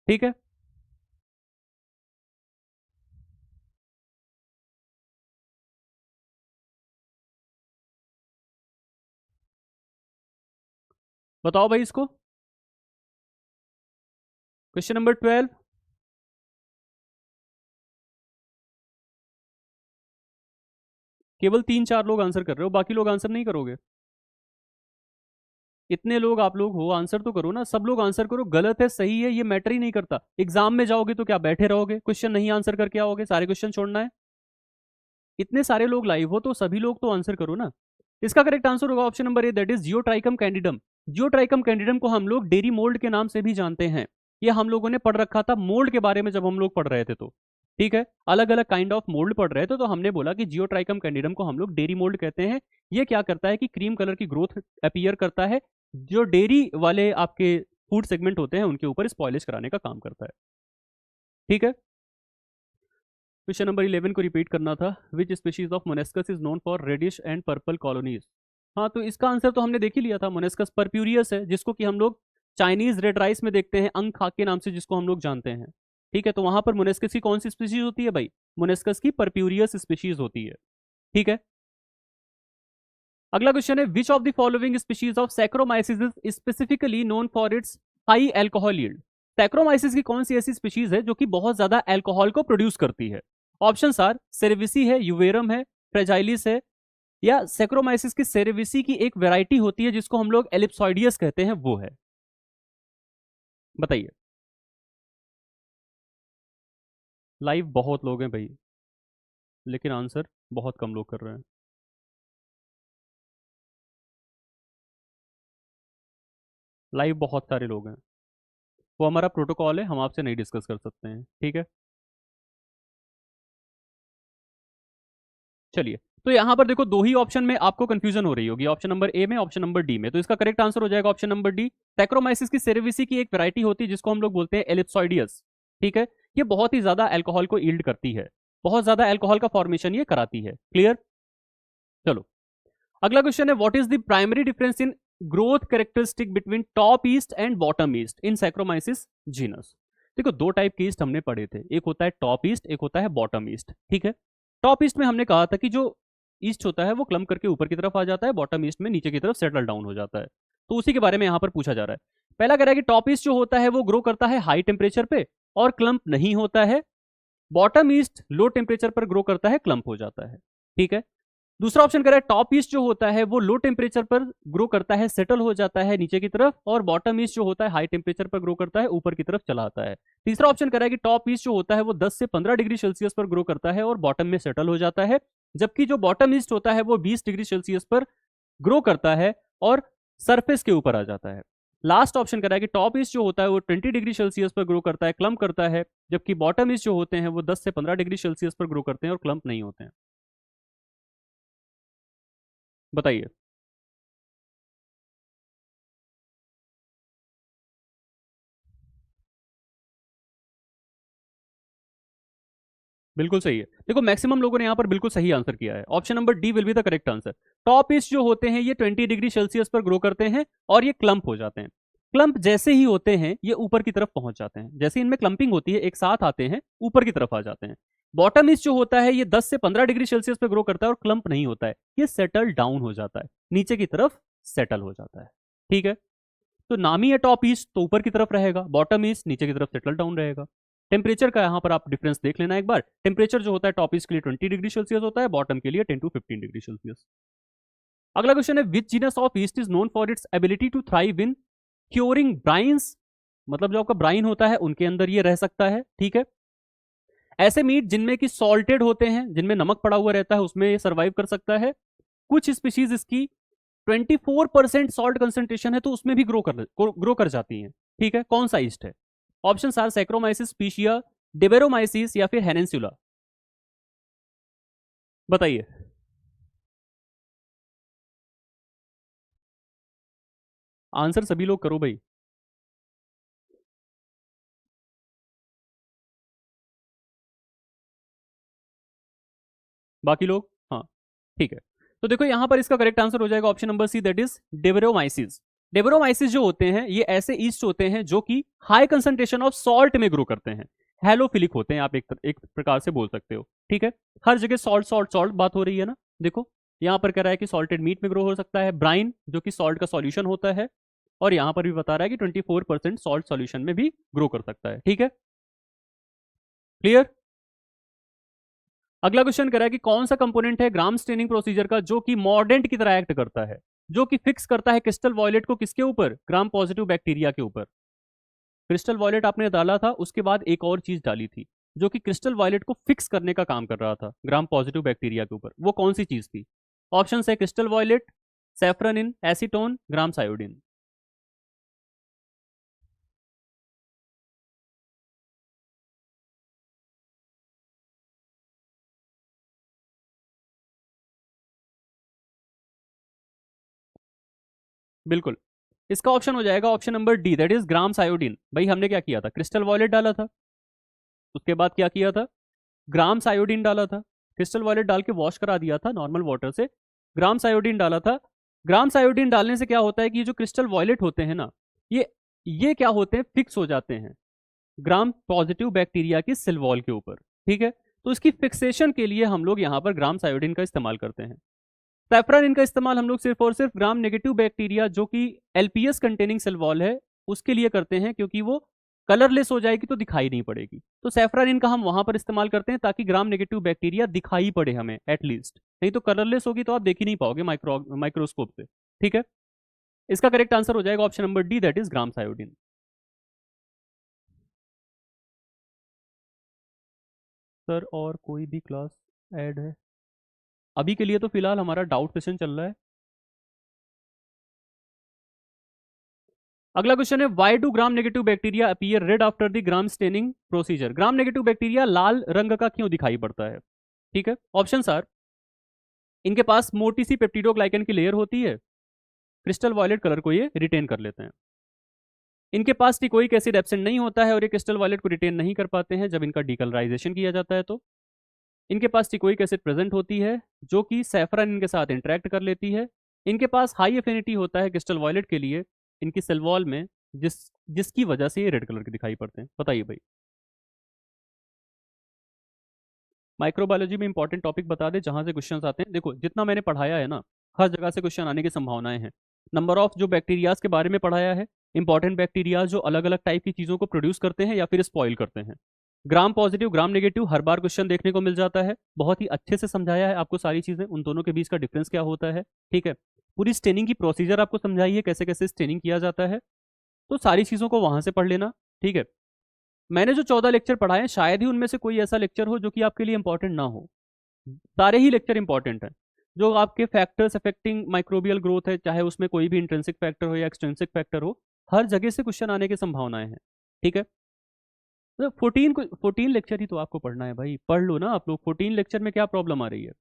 ठीक है, बताओ भाई इसको। Question number 12। केवल 3-4 लोग आंसर कर रहे हो, बाकी लोग आंसर नहीं करोगे? इतने लोग आप लोग हो, आंसर तो करो ना, सब लोग आंसर करो। गलत है सही है ये मैटर ही नहीं करता। एग्जाम में जाओगे तो क्या बैठे रहोगे, क्वेश्चन नहीं आंसर करके आओगे, सारे क्वेश्चन छोड़ना है? इतने सारे लोग लाइव हो तो सभी लोग तो आंसर करो ना। इसका करेक्ट आंसर होगा option number A, that is Geotrichum candidum. Geotrichum candidum को हम लोग डेरी मोल्ड के नाम से भी जानते हैं। ये हम लोगों ने पढ़ रखा था मोल्ड के बारे में जब हम लोग पढ़ रहे थे तो। ठीक है, अलग अलग काइंड ऑफ मोल्ड पढ़ रहे थे तो हमने बोला कि जियोट्राइकम कैंडिडम को हम लोग डेरी मोल्ड कहते हैं। ये क्या करता है कि क्रीम कलर की ग्रोथ अपीयर करता है, जो डेयरी वाले आपके फूड सेगमेंट होते हैं उनके ऊपर स्पॉइलिश कराने का काम करता है। ठीक है, क्वेश्चन नंबर 11 को रिपीट करना था। Which species of Monascus is known for reddish and purple colonies. हाँ, तो इसका आंसर तो हमने देख ही लिया था, मोनेस्कस परप्यूरियस है, जिसको कि हम लोग चाइनीज रेड राइस में देखते हैं अंग खा के नाम से जिसको हम लोग जानते हैं। ठीक है, तो वहां पर मोनेस्कस की कौन सी स्पीशीज होती है भाई? मोनेस्कस की परप्यूरियस स्पीशीज होती है। ठीक है, अगला क्वेश्चन है which of the following species of saccharomyces is specifically known for it's high alcohol yield? Saccharomyces की कौन सी ऐसी स्पीशीज है जो कि बहुत ज्यादा अल्कोहल को प्रोड्यूस करती है? ऑप्शन आर सेरेविसी है, यूवेरम है, फ्रेजाइलिस है, या सैक्रोमाइसिस की सेरेविसी की एक वैरायटी होती है जिसको हम लोग एलिप्सॉइडियस कहते हैं, वो है। बताइए। लाइव बहुत लोग हैं भाई, लेकिन आंसर बहुत कम लोग कर रहे हैं। लाइव बहुत सारे लोग हैं, वो हमारा प्रोटोकॉल है, हम आपसे नहीं डिस्कस कर सकते हैं। ठीक है, चलिए। तो यहां पर देखो, दो ही ऑप्शन में आपको कंफ्यूजन हो रही होगी, ऑप्शन नंबर ए में, ऑप्शन नंबर डी में। तो इसका करेक्ट आंसर हो जाएगा ऑप्शन नंबर डी। सैक्रोमाइसिस की सेरेविसी की एक वैरायटी होती है जिसको हम लोग बोलते हैं एलिप्सॉइडियस। ठीक है, ये बहुत ही ज्यादा अल्कोहल को ईल्ड करती है, बहुत ज्यादा अल्कोहल का फॉर्मेशन ये कराती है। क्लियर? चलो, अगला क्वेश्चन है what is the primary difference in growth characteristic between top east and bottom east in saccharomyces genus? देखो, दो टाइप के ईस्ट हमने पढ़े थे, एक होता है टॉप ईस्ट, एक होता है बॉटम ईस्ट। ठीक है, टॉप ईस्ट में हमने कहा था कि जो ईस्ट होता है वो क्लम करके ऊपर की तरफ आ जाता है, बॉटम ईस्ट में नीचे की तरफ सेटल डाउन हो जाता है। तो उसी के बारे में यहां पर पूछा जा रहा है। पहला कह रहा है कि टॉप ईस्ट जो होता है वो ग्रो करता है हाई टेम्परेचर पे और क्लम्प नहीं होता है, बॉटम ईस्ट लो टेम्परेचर पर ग्रो करता है, क्लम्प हो जाता है। ठीक है, दूसरा ऑप्शन कह रहा है टॉप ईस्ट जो होता है वो लो टेम्परेचर पर ग्रो करता है, सेटल हो जाता है नीचे की तरफ, और बॉटम ईस्ट जो होता है हाई टेम्परेचर पर ग्रो करता है, ऊपर की तरफ चला आता है। तीसरा ऑप्शन कह रहा है कि टॉप ईस्ट जो होता है वो 10 से 15 डिग्री सेल्सियस पर ग्रो करता है और बॉटम में सेटल हो जाता है, जबकि जो बॉटम ईस्ट होता है वो 20 डिग्री सेल्सियस पर ग्रो करता है और सरफेस के ऊपर आ जाता है। लास्ट ऑप्शन कह रहा है कि टॉप ईस्ट जो होता है वो 20 डिग्री सेल्सियस पर ग्रो करता है, क्लम्प करता है, जबकि बॉटम ईस्ट जो होते हैं वो 10 से 15 डिग्री सेल्सियस पर ग्रो करते हैं और क्लम्प नहीं होते हैं। बताइए। बिल्कुल सही है। देखो, मैक्सिमम लोगों ने यहाँ पर बिल्कुल सही आंसर किया है, option number D will be the correct answer. Top east जो होते हैं ये 20 डिग्री सेल्सियस पर ग्रो करते हैं और ये क्लम्प हो जाते हैं। क्लम्प जैसे ही होते हैं ये ऊपर की तरफ पहुंच जाते हैं, जैसे इनमें क्लम्पिंग होती है एक साथ आते हैं, ऊपर की तरफ आ जाते हैं। बॉटम ईस्ट जो होता है ये 10 से 15 डिग्री सेल्सियस पर ग्रो करता है और क्लम्प नहीं होता है, ये सेटल डाउन हो जाता है, नीचे की तरफ सेटल हो जाता है। ठीक है, तो नाम ही है टॉप ईस्ट, तो ऊपर की तरफ रहेगा, बॉटम ईस्ट नीचे की तरफ सेटल डाउन रहेगा। टेम्परेचर का यहाँ पर आप डिफरेंस देख लेना एक बार। टेम्परेचर जो होता है टॉप ईस्ट के लिए 20 डिग्री सेल्सियस होता है, बॉटम के लिए 10 to 15 डिग्री सेल्सियस। अगला क्वेश्चन है which genus of yeast is known for its ability to thrive in curing brines? मतलब जो आपका ब्राइन होता है उनके अंदर ये रह सकता है। ठीक है, ऐसे मीट जिनमें कि सॉल्टेड होते हैं, जिनमें नमक पड़ा हुआ रहता है, उसमें ये सर्वाइव कर सकता है। कुछ स्पीशीज इसकी 24% सॉल्ट कंसेंट्रेशन है तो उसमें भी ग्रो कर जाती हैं। ठीक है, कौन सा ईस्ट है? ऑप्शन आर सैक्रोमाइसिस स्पीशिया, डेबेरोमाइसिस, या फिर हेनेंसुला। बताइए। आंसर सभी लोग करो भाई। बाकी लोग? हाँ, ठीक है। तो देखो, यहां पर इसका करेक्ट आंसर हो जाएगा option number C, that is Debaryomyces. Debaryomyces जो होते हैं ये ऐसे ईस्ट होते हैं जो कि हाई कंसंट्रेशन ऑफ सॉल्ट में ग्रो करते हैं, हेलोफिलिक होते हैं, आप एक प्रकार से बोल सकते हो। ठीक है, हर जगह सॉल्ट सॉल्ट सॉल्ट बात हो रही है ना। देखो, यहां पर कह रहा है कि सॉल्टेड मीट में ग्रो हो सकता है, ब्राइन जो कि सॉल्ट का सॉल्यूशन होता है, और यहां पर भी बता रहा है कि 24% सॉल्ट सॉल्यूशन में भी ग्रो कर सकता है। ठीक है, क्लियर? अगला क्वेश्चन कह रहा है कि कौन सा कंपोनेंट है ग्राम स्टेनिंग प्रोसीजर का जो कि मॉर्डेंट की तरह एक्ट करता है, जो कि फिक्स करता है क्रिस्टल वॉयलेट को किसके ऊपर? ग्राम पॉजिटिव बैक्टीरिया के ऊपर। क्रिस्टल वॉयलेट आपने डाला था, उसके बाद एक और चीज डाली थी जो कि क्रिस्टल वॉयलेट को फिक्स करने का काम कर रहा था ग्राम पॉजिटिव बैक्टीरिया के ऊपर, वो कौन सी चीज थी? ऑप्शन है crystal violet, safranin, acetone, Gram's iodine. बिल्कुल, इसका ऑप्शन हो जाएगा option number D, that is Gram's iodine. भाई हमने क्या किया था, क्रिस्टल वॉयलेट डाला था, उसके बाद क्या किया था, ग्राम सायोडीन डाला था, क्रिस्टल वॉयलेट डाल के वॉश करा दिया था नॉर्मल वाटर से, ग्राम सायोडीन डाला था। ग्राम सायोडीन डालने से क्या होता है कि ये जो क्रिस्टल वॉयलेट होते हैं ना, ये ये क्या होते हैं, फिक्स हो जाते हैं ग्राम पॉजिटिव बैक्टीरिया की सेल वॉल के ऊपर। ठीक है, तो इसकी फिक्सेशन के लिए हम लोग यहाँ पर ग्राम्स आयोडीन का इस्तेमाल करते हैं। सैफरन इनका इस्तेमाल हम लोग सिर्फ और सिर्फ ग्राम नेगेटिव बैक्टीरिया जो कि एलपीएस कंटेनिंग सेल वॉल है उसके लिए करते हैं, क्योंकि वो कलरलेस हो जाएगी तो दिखाई नहीं पड़ेगी। तो सैफरन इनका हम वहां पर इस्तेमाल करते हैं ताकि ग्राम नेगेटिव बैक्टीरिया दिखाई पड़े हमें एटलीस्ट, नहीं तो कलरलेस होगी तो आप देख ही नहीं पाओगे माइक्रोस्कोप से। ठीक है, इसका करेक्ट आंसर हो जाएगा option number D, that is grams iodine. Sir और कोई भी क्लास ऐड है? अभी के लिए तो फिलहाल हमारा डाउट सेशन चल रहा है। अगला क्वेश्चन है, why do Gram negative bacteria appear red after the Gram staining procedure? Gram negative bacteria लाल रंग का क्यों दिखाई पड़ता है? ठीक है, ऑप्शन आर, इनके पास मोटी सी पेप्टिडोग्लाइकन की लेयर होती है, क्रिस्टल वॉयलेट कलर को ये रिटेन कर लेते हैं। इनके पास टिकोइक एसिड एब्सेंट नहीं होता है और ये क्रिस्टल वॉयलेट को रिटेन नहीं कर पाते हैं जब इनका डीकलराइजेशन किया जाता है। तो इनके पास टिकोइक एसिड प्रेजेंट होती है जो कि सैफरन इनके साथ इंटरेक्ट कर लेती है। इनके पास हाई एफिनिटी होता है क्रिस्टल वॉयलेट के लिए इनकी सेल वॉल में, जिसकी वजह से ये रेड कलर के दिखाई पड़ते हैं। बताइए भाई। माइक्रोबायोलॉजी में इंपॉर्टेंट टॉपिक बता दे जहां से क्वेश्चंस आते हैं। देखो जितना मैंने पढ़ाया है ना, हर जगह से क्वेश्चन आने की संभावनाएं हैं। नंबर ऑफ जो बैक्टीरियाज के बारे में पढ़ाया है, इंपॉर्टेंट बैक्टीरिया जो अलग अलग टाइप की चीजों को प्रोड्यूस करते हैं या फिर स्पॉइल करते हैं। ग्राम पॉजिटिव ग्राम नेगेटिव हर बार क्वेश्चन देखने को मिल जाता है। बहुत ही अच्छे से समझाया है आपको सारी चीजें, उन दोनों के बीच का डिफरेंस क्या होता है। ठीक है, पूरी स्टेनिंग की प्रोसीजर आपको समझाई है, कैसे कैसे स्टेनिंग किया जाता है। तो सारी चीजों को वहां से पढ़ लेना। ठीक है, मैंने जो 14 लेक्चर पढ़ाए शायद ही उनमें से कोई ऐसा लेक्चर हो जो कि आपके लिए इंपॉर्टेंट ना हो। सारे ही लेक्चर इंपॉर्टेंट हैं। जो आपके फैक्टर्स अफेक्टिंग माइक्रोबियल ग्रोथ है, चाहे उसमें कोई भी इंट्रिंसिक फैक्टर हो या एक्सट्रिंसिक फैक्टर हो, हर जगह से क्वेश्चन आने की संभावनाएं हैं। ठीक है, तो 14 लेक्चर ही तो आपको पढ़ना है भाई, पढ़ लो ना आप लोग। 14 लेक्चर में क्या प्रॉब्लम आ रही है?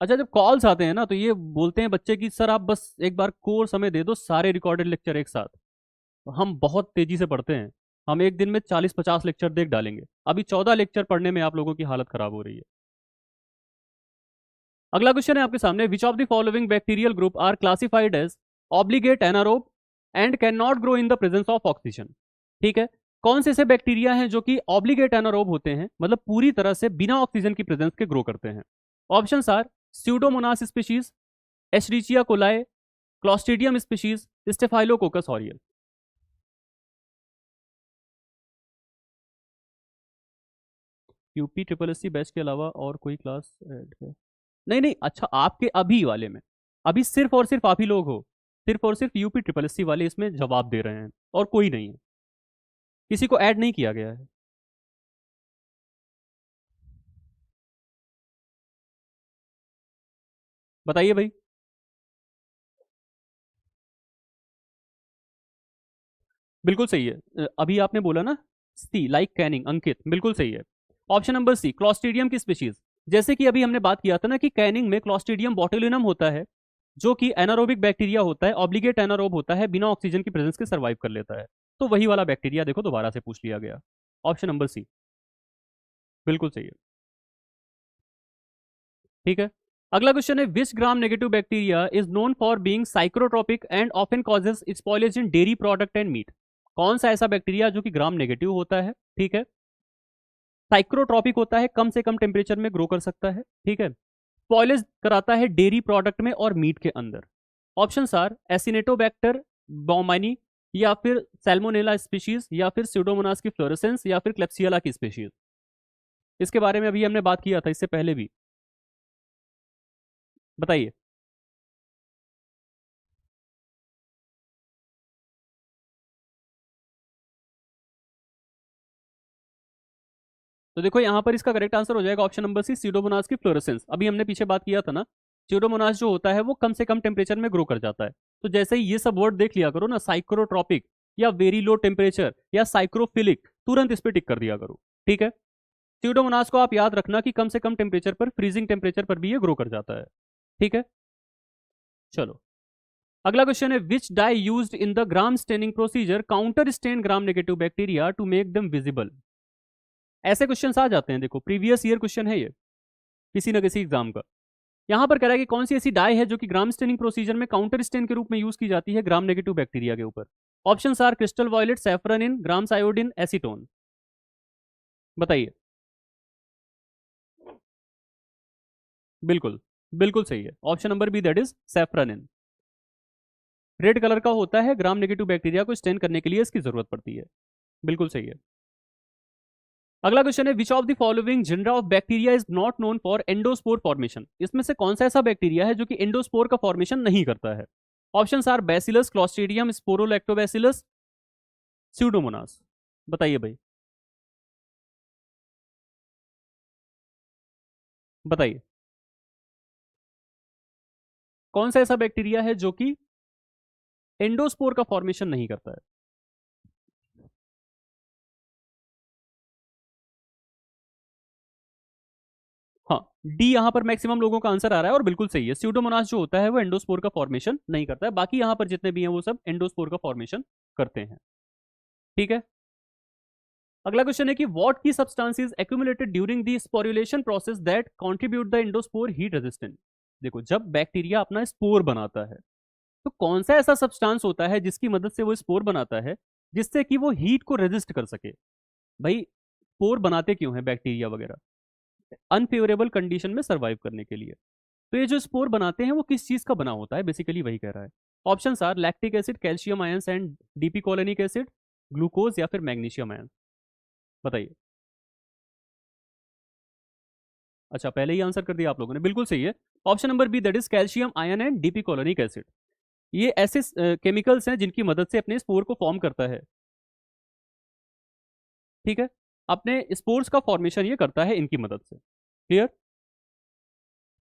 अच्छा, जब कॉल्स आते हैं ना तो ये बोलते हैं बच्चे कि सर आप बस एक बार कोर्स हमें दे दो, सारे रिकॉर्डेड लेक्चर एक साथ। तो हम बहुत तेजी से पढ़ते हैं, हम एक दिन में 40-50 लेक्चर देख डालेंगे। अभी 14 लेक्चर पढ़ने में आप लोगों की हालत खराब हो रही है। अगला क्वेश्चन है आपके सामने, which of the following bacterial group are classified as obligate anaerobe and can not grow in the presence of oxygen? ठीक है, कौन से ऐसे बैक्टीरिया हैं जो कि ऑब्लिगेट एनारोब होते हैं, मतलब पूरी तरह से बिना ऑक्सीजन की प्रेजेंस के ग्रो करते हैं? Option are, Pseudomonas species, Escherichia coli, Clostridium species, Staphylococcus aureus. UP triple S C batch के अलावा और कोई क्लास ऐड है? नहीं नहीं, अच्छा आपके अभी वाले में अभी सिर्फ और सिर्फ आप ही लोग हो, सिर्फ और सिर्फ यूपी ट्रिपल एस सी वाले इसमें जवाब दे रहे हैं और कोई नहीं है, किसी को ऐड नहीं किया गया है। बताइए भाई। बिल्कुल सही है। अभी आपने बोला ना, सी लाइक कैनिंग, अंकित बिल्कुल सही है। ऑप्शन नंबर सी, क्लॉस्ट्रीडियम की स्पीशीज। जैसे कि अभी हमने बात किया था ना कि कैनिंग में क्लॉस्ट्रीडियम बोटुलिनम होता है जो कि एनारोबिक बैक्टीरिया होता है, ऑब्लिगेट एनारोब होता है, बिना ऑक्सीजन की प्रेजेंस के सर्वाइव कर लेता है। तो वही वाला बैक्टीरिया देखो दोबारा से पूछ लिया गया। ऑप्शन नंबर सी बिल्कुल सही है। ठीक है, अगला क्वेश्चन है, which Gram negative bacteria is known for being psychrotrophic and often causes spoilage in dairy product and meat? कौन सा ऐसा बैक्टीरिया जो कि ग्राम नेगेटिव होता है, ठीक है, साइक्रोट्रॉपिक होता है, कम से कम टेम्परेचर में ग्रो कर सकता है, ठीक है, स्पॉइलेज कराता है डेयरी प्रोडक्ट में और मीट के अंदर? ऑप्शन आर, एसिनेटोबैक्टर बॉमानी, या फिर सैल्मोनेला स्पीशीज, या फिर स्यूडोमोनास की फ्लोरेसेंस, या फिर क्लेप्सियला की स्पीशीज। इसके बारे में अभी हमने बात किया था इससे पहले भी। बताइए। तो देखो यहाँ पर इसका करेक्ट आंसर हो जाएगा ऑप्शन नंबर सी, स्यूडोमोनास की फ्लोरेसेंस। अभी हमने पीछे बात किया था ना, स्यूडोमोनास जो होता है वो कम से कम टेम्परेचर में ग्रो कर जाता है। तो जैसे ही ये सब वर्ड देख लिया करो ना, साइक्रोट्रॉपिक या वेरी लो टेम्परेचर या साइक्रोफिलिक, तुरंत इस पर टिक कर दिया करो। ठीक है, स्यूडोमोनास को आप याद रखना कि कम से कम टेम्परेचर पर, फ्रीजिंग टेम्परेचर पर भी ये ग्रो कर जाता है। ठीक है, चलो अगला क्वेश्चन है, which dye used in the Gram staining procedure counter stain Gram negative bacteria to make them visible? ऐसे क्वेश्चन आ जाते हैं, देखो प्रीवियस ईयर क्वेश्चन है ये किसी ना किसी एग्जाम का। यहां पर कह रहा है कि कौन सी ऐसी डाई है जो कि ग्राम स्टेनिंग प्रोसीजर में काउंटर स्टेन के रूप में यूज की जाती है ग्राम नेगेटिव बैक्टीरिया के ऊपर। Option are crystal violet, safranin, Gram's iodine, acetone. बताइए। बिल्कुल, बिल्कुल सही है, option number B that is safranin. Red colour का होता है, ग्राम नेगेटिव बैक्टीरिया को स्टेन करने के लिए इसकी जरूरत पड़ती है। बिल्कुल सही है। अगला क्वेश्चन है which of the following genera of bacteria is not known for endospore formation. इसमें से कौन सा ऐसा बैक्टीरिया है जो कि एंडोस्पोर का फॉर्मेशन नहीं करता है। Option are Bacillus, Clostridium, Sporolactobacillus, Pseudomonas. बताइए भाई, बताइए कौन सा ऐसा बैक्टीरिया है जो कि एंडोस्पोर का फॉर्मेशन नहीं करता है। हाँ, डी यहां पर मैक्सिमम लोगों का आंसर आ रहा है और बिल्कुल सही है। स्यूडोमोनास जो होता है वो एंडोस्पोर का फॉर्मेशन नहीं करता है, बाकी यहां पर जितने भी हैं वो सब एंडोस्पोर का फॉर्मेशन करते हैं। ठीक है। अगला क्वेश्चन है कि व्हाट की substances accumulated during the sporulation process that contribute the endospore heat resistant. देखो, जब बैक्टीरिया अपना स्पोर बनाता है तो कौन सा ऐसा सब्सटेंस होता है जिसकी मदद से वो स्पोर बनाता है जिससे कि वो हीट को रेजिस्ट कर सके। भाई, स्पोर बनाते क्यों है बैक्टीरिया वगैरह? अनफेवरेबल कंडीशन में सर्वाइव करने के लिए। तो ये जो स्पोर बनाते हैं वो किस चीज का बना होता है, बेसिकली वही कह रहा है। Option are lactic acid, calcium ions and DP colonic acid, glucose या फिर मैग्नीशियम आयंस। बताइए। अच्छा, पहले ही आंसर कर दिया आप लोगों ने, बिल्कुल सही है। Option number B that is calcium ion and DP colonic acid. ये ऐसे केमिकल्स हैं जिनकी मदद से अपने स्पोर को फॉर्म करता है। ठीक है। अपने स्पोर्स का फॉर्मेशन ये करता है इनकी मदद से। क्लियर।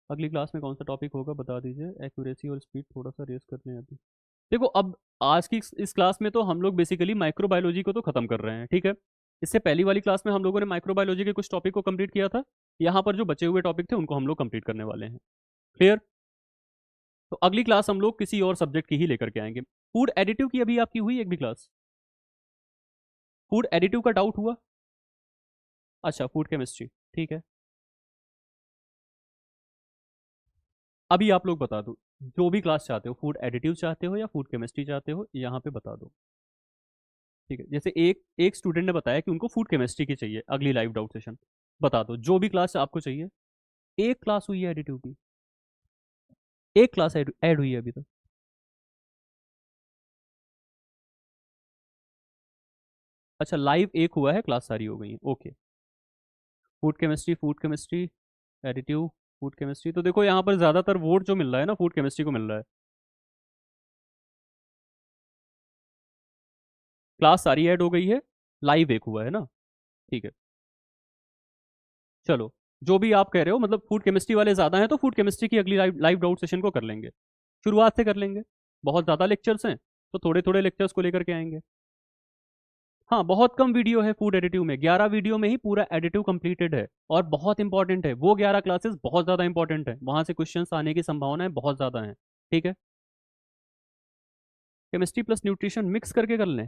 अगली क्लास में कौन सा टॉपिक होगा बता दीजिए। एक्यूरेसी और स्पीड थोड़ा सा रेस करने हैं अभी। देखो, अब आज की इस क्लास में तो हम लोग बेसिकली माइक्रोबायोलॉजी को तो खत्म कर रहे हैं। ठीक है। इससे पहली वाली क्लास में हम लोगों ने माइक्रोबायोलॉजी के कुछ टॉपिक को कंप्लीट किया था। यहाँ पर जो बचे हुए टॉपिक थे उनको हम लोग कंप्लीट करने वाले हैं। क्लियर। तो अगली क्लास हम लोग किसी और सब्जेक्ट की ही लेकर के आएंगे। फूड एडिटिव की अभी आपकी हुई एक भी क्लास? फूड एडिटिव का डाउट हुआ? अच्छा, फूड केमिस्ट्री। ठीक है। अभी आप लोग बता दो, जो भी क्लास चाहते हो, फूड एडिटिव चाहते हो या फूड केमिस्ट्री चाहते हो, यहाँ पे बता दो। ठीक है। जैसे एक एक स्टूडेंट ने बताया कि उनको फूड केमिस्ट्री की चाहिए अगली लाइव डाउट सेशन। बता दो जो भी क्लास आपको चाहिए। एक क्लास हुई है एडिटिव की? एक क्लास ऐड हुई है अभी तक? अच्छा, लाइव एक हुआ है, क्लास सारी हो गई है। Okay. Food chemistry, food chemistry, additive, food chemistry. तो देखो यहाँ पर ज्यादातर वोट जो मिल रहा है ना, फूड केमिस्ट्री को मिल रहा है। क्लास सारी ऐड हो गई है, लाइव एक हुआ है ना। ठीक है। चलो, जो भी आप कह रहे हो, मतलब फूड केमिस्ट्री वाले ज्यादा हैं तो फूड केमिस्ट्री की अगली लाइव लाइव डाउट सेशन को कर लेंगे। शुरुआत से कर लेंगे। बहुत ज़्यादा लेक्चर्स हैं तो थोड़े थोड़े लेक्चर्स को लेकर के आएंगे। हाँ, बहुत कम वीडियो है फूड एडिटिव में, 11 वीडियो में ही पूरा एडिटिव कंप्लीटेड है। और बहुत इंपॉर्टेंट है वो 11 क्लासेस, बहुत ज़्यादा इंपॉर्टेंट है, वहाँ से क्वेश्चंस आने की संभावनाएं बहुत ज़्यादा हैं। ठीक है। केमिस्ट्री प्लस न्यूट्रिशन मिक्स करके कर लें?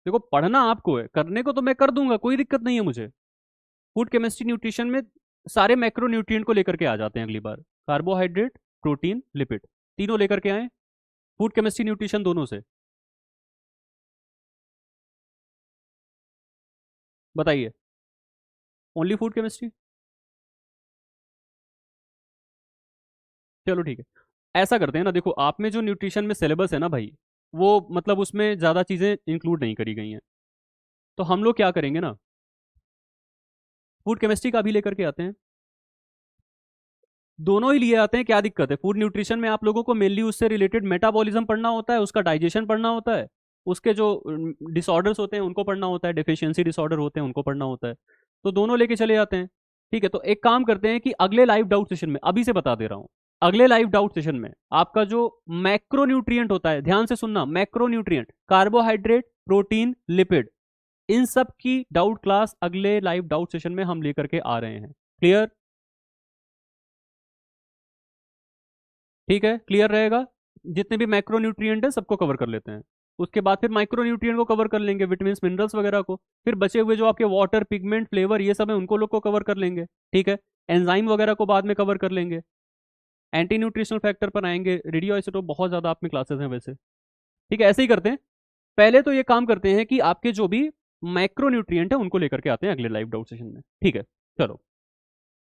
देखो, पढ़ना आपको है, करने को तो मैं कर दूंगा, कोई दिक्कत नहीं है मुझे। फूड केमिस्ट्री न्यूट्रिशन में सारे मैक्रो न्यूट्रिएंट को लेकर के आ जाते हैं अगली बार। कार्बोहाइड्रेट, प्रोटीन, लिपिड, तीनों लेकर के आए फूड केमिस्ट्री न्यूट्रिशन दोनों से। बताइए। Only food chemistry? चलो ठीक है। ऐसा करते हैं ना, देखो आप में जो न्यूट्रिशन में सिलेबस है ना भाई, वो मतलब उसमें ज़्यादा चीज़ें इंक्लूड नहीं करी गई हैं। तो हम लोग क्या करेंगे ना, फूड केमिस्ट्री का भी लेकर के आते हैं। दोनों ही लिए आते हैं, क्या दिक्कत है? फूड न्यूट्रिशन में आप लोगों को मेनली उससे रिलेटेड मेटाबॉलिज्म पढ़ना होता है, उसका डाइजेशन पढ़ना होता है, उसके जो डिसऑर्डर्स होते हैं उनको पढ़ना होता है, डिफिशियंसी डिसऑर्डर होते हैं उनको पढ़ना होता है। तो दोनों लेके चले आते हैं। ठीक है। तो एक काम करते हैं कि अगले लाइव डाउट सेशन में, अभी से बता दे रहा हूँ, अगले लाइव डाउट सेशन में आपका जो मैक्रोन्यूट्रिएंट होता है, ध्यान से सुनना, मैक्रोन्यूट्रिएंट, कार्बोहाइड्रेट, प्रोटीन, लिपिड, इन सब की डाउट क्लास अगले लाइव डाउट सेशन में हम लेकर के आ रहे हैं। क्लियर? ठीक है, क्लियर रहेगा। जितने भी मैक्रोन्यूट्रिएंट है सबको कवर कर लेते हैं। उसके बाद फिर माइक्रो न्यूट्रिएंट को कवर कर लेंगे, विटामिन मिनरल्स वगैरह को। फिर बचे हुए जो आपके वाटर, पिगमेंट, फ्लेवर, ये सब है उनको लोग को कवर कर लेंगे, ठीक है। एंजाइम वगैरह को बाद में कवर कर लेंगे। एंटी न्यूट्रिशनल फैक्टर पर आएंगे। रेडियो आइसोटोप बहुत ज्यादा आप में क्लासेस हैं वैसे, ठीक है। ऐसे ही करते हैं, पहले तो ये काम करते हैं कि आपके जो भी माइक्रो न्यूट्रिएंट है उनको लेकर के आते हैं अगले लाइव डाउट सेशन में, ठीक है। चलो,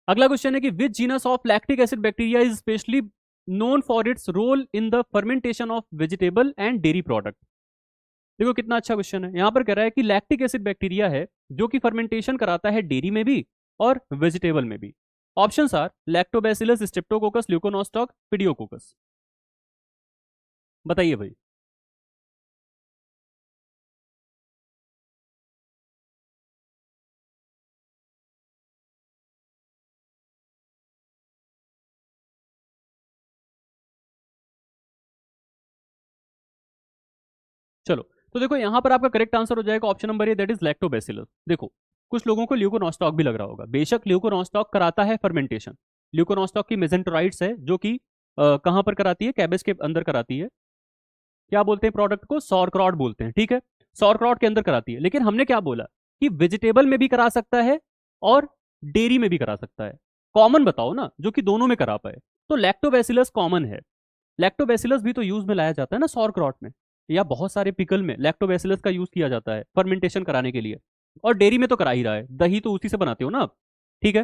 अगला क्वेश्चन है कि which genus of lactic acid bacteria is specially known for its role in the fermentation of vegetable and dairy product. देखो कितना अच्छा क्वेश्चन है। यहां पर कह रहा है कि लैक्टिक एसिड बैक्टीरिया है जो कि फर्मेंटेशन कराता है डेयरी में भी और वेजिटेबल में भी। Options are Lactobacillus, Streptococcus, Leuconostoc, Pediococcus. बताइए भाई। चलो, तो देखो यहां पर आपका करेक्ट आंसर हो जाएगा option number A, that is lactobacillus. देखो, कुछ लोगों को ल्यूकोनोस्टॉक भी लग रहा होगा, बेशक ल्यूकोनोस्टॉक कराता है फर्मेंटेशन। ल्यूकोनोस्टॉक की मेसेंटेराइड्स है जो कि कहां पर कराती है, कैबेज के अंदर कराती है। क्या बोलते हैं प्रोडक्ट को, सॉरक्रॉट बोलते हैं, ठीक है। सॉरक्रॉट के अंदर कराती है, लेकिन हमने क्या बोला कि वेजिटेबल में भी करा सकता है और डेयरी में भी करा सकता है। कॉमन बताओ ना जो कि दोनों में करा पाए। तो लैक्टोबैसिलस कॉमन है। लैक्टोबैसिलस भी तो यूज में लाया जाता है ना सॉरक्रॉट में, या बहुत सारे पिकल में लैक्टोबैसिलस का यूज किया जाता है फर्मेंटेशन कराने के लिए। और डेयरी में तो करा ही रहा है, दही तो उसी से बनाते हो ना आप, ठीक है।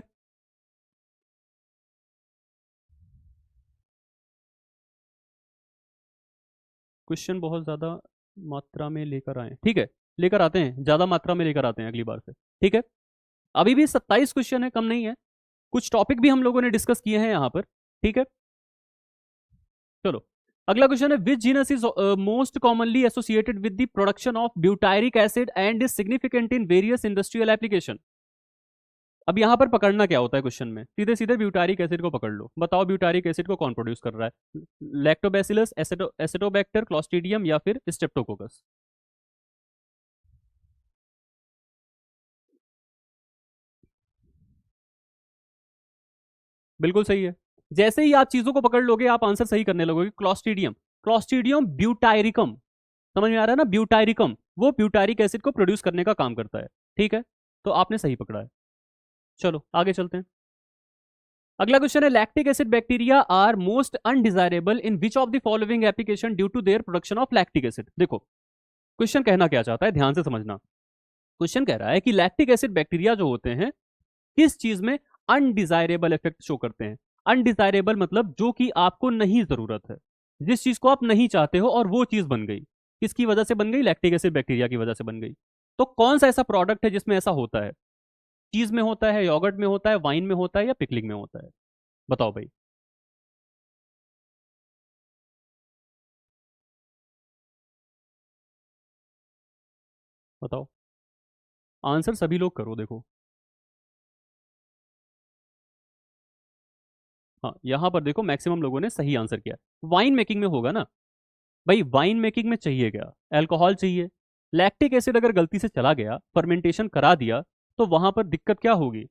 क्वेश्चन बहुत ज्यादा मात्रा में लेकर आए, ठीक है। लेकर आते हैं, ज्यादा मात्रा में लेकर आते हैं अगली बार से, ठीक है। अभी भी 27 क्वेश्चन है, कम नहीं है। कुछ टॉपिक भी हम लोगों ने डिस्कस किए हैं यहाँ पर, ठीक है। चलो, अगला क्वेश्चन है which genus is most commonly associated with the production of butyric acid and is significant in various industrial application. अब यहाँ पर पकड़ना क्या होता है क्वेश्चन में, सीधे सीधे ब्यूटारिक एसिड को पकड़ लो। बताओ ब्यूटारिक एसिड को कौन प्रोड्यूस कर रहा है, लैक्टोबैसिलस, एसिटोबैक्टर, क्लॉस्ट्रीडियम या फिर स्ट्रेप्टोकोकस। बिल्कुल सही है। जैसे ही आप चीजों को पकड़ लोगे आप आंसर सही करने लगोगे। क्लॉस्ट्रीडियम, क्लॉस्ट्रीडियम ब्यूटायरिकम, समझ में आ रहा है ना, ब्यूटायरिकम वो ब्यूटारिक एसिड को प्रोड्यूस करने का काम करता है, ठीक है। तो आपने सही पकड़ा है। चलो आगे चलते हैं। अगला क्वेश्चन है lactic acid bacteria are most undesirable in which of the following application due to their production of lactic acid. देखो क्वेश्चन कहना क्या चाहता है, ध्यान से समझना। क्वेश्चन कह रहा है कि लैक्टिक एसिड बैक्टीरिया जो होते हैं किस चीज में अनडिजायरेबल इफेक्ट शो करते हैं। अनडिजायरेबल मतलब जो कि आपको नहीं जरूरत है, जिस चीज को आप नहीं चाहते हो और वो चीज बन गई। किसकी वजह से बन गई, लैक्टिक एसिड बैक्टीरिया की वजह से बन गई। तो कौन सा ऐसा प्रोडक्ट है जिसमें ऐसा होता है, चीज में होता है, योगर्ट में होता है, वाइन में होता है या पिकलिंग में होता है। बताओ भाई। बताओ, आंसर सभी लोग करो देखो। हाँ, यहां पर देखो मैक्सिमम लोगों ने सही आंसर किया। वाइन मेकिंग में होगा ना भाई, वाइन मेकिंग में चाहिए क्या, अल्कोहल चाहिए। लैक्टिक एसिड अगर गलती से चला गया, फर्मेंटेशन करा दिया, तो वहां पर दिक्कत क्या होगी,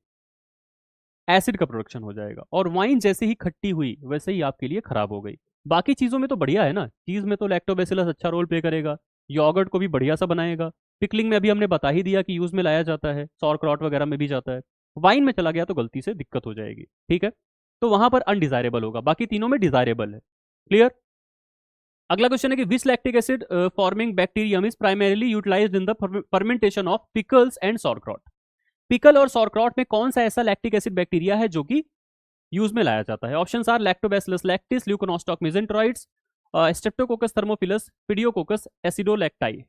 एसिड का प्रोडक्शन हो जाएगा। और वाइन जैसे ही खट्टी हुई वैसे ही आपके लिए खराब हो गई। बाकी चीजों में तो बढ़िया है ना, चीज में तो लैक्टोबैसिलस अच्छा रोल प्ले करेगा, योगर्ट को भी बढ़िया सा बनाएगा। पिकलिंग में अभी हमने बता ही दिया कि यूज में लाया जाता है, सॉरक्रॉट वगैरह में भी जाता है। वाइन में चला गया तो गलती से दिक्कत हो जाएगी, ठीक है। तो वहां पर अनडिजायरेबल होगा, बाकी तीनों में डिजायरेबल है। क्लियर। अगला क्वेश्चन है कि which lactic acid forming bacterium is primarily utilized in the fermentation of pickles and sauerkraut. Pickle और सॉरक्रॉट में कौन सा ऐसा लैक्टिक एसिड बैक्टीरिया है जो कि यूज में लाया जाता है। Option are Lactobacillus lactis, Leuconostoc mesenteroides, Streptococcus thermophilus, Pediococcus acidilactici.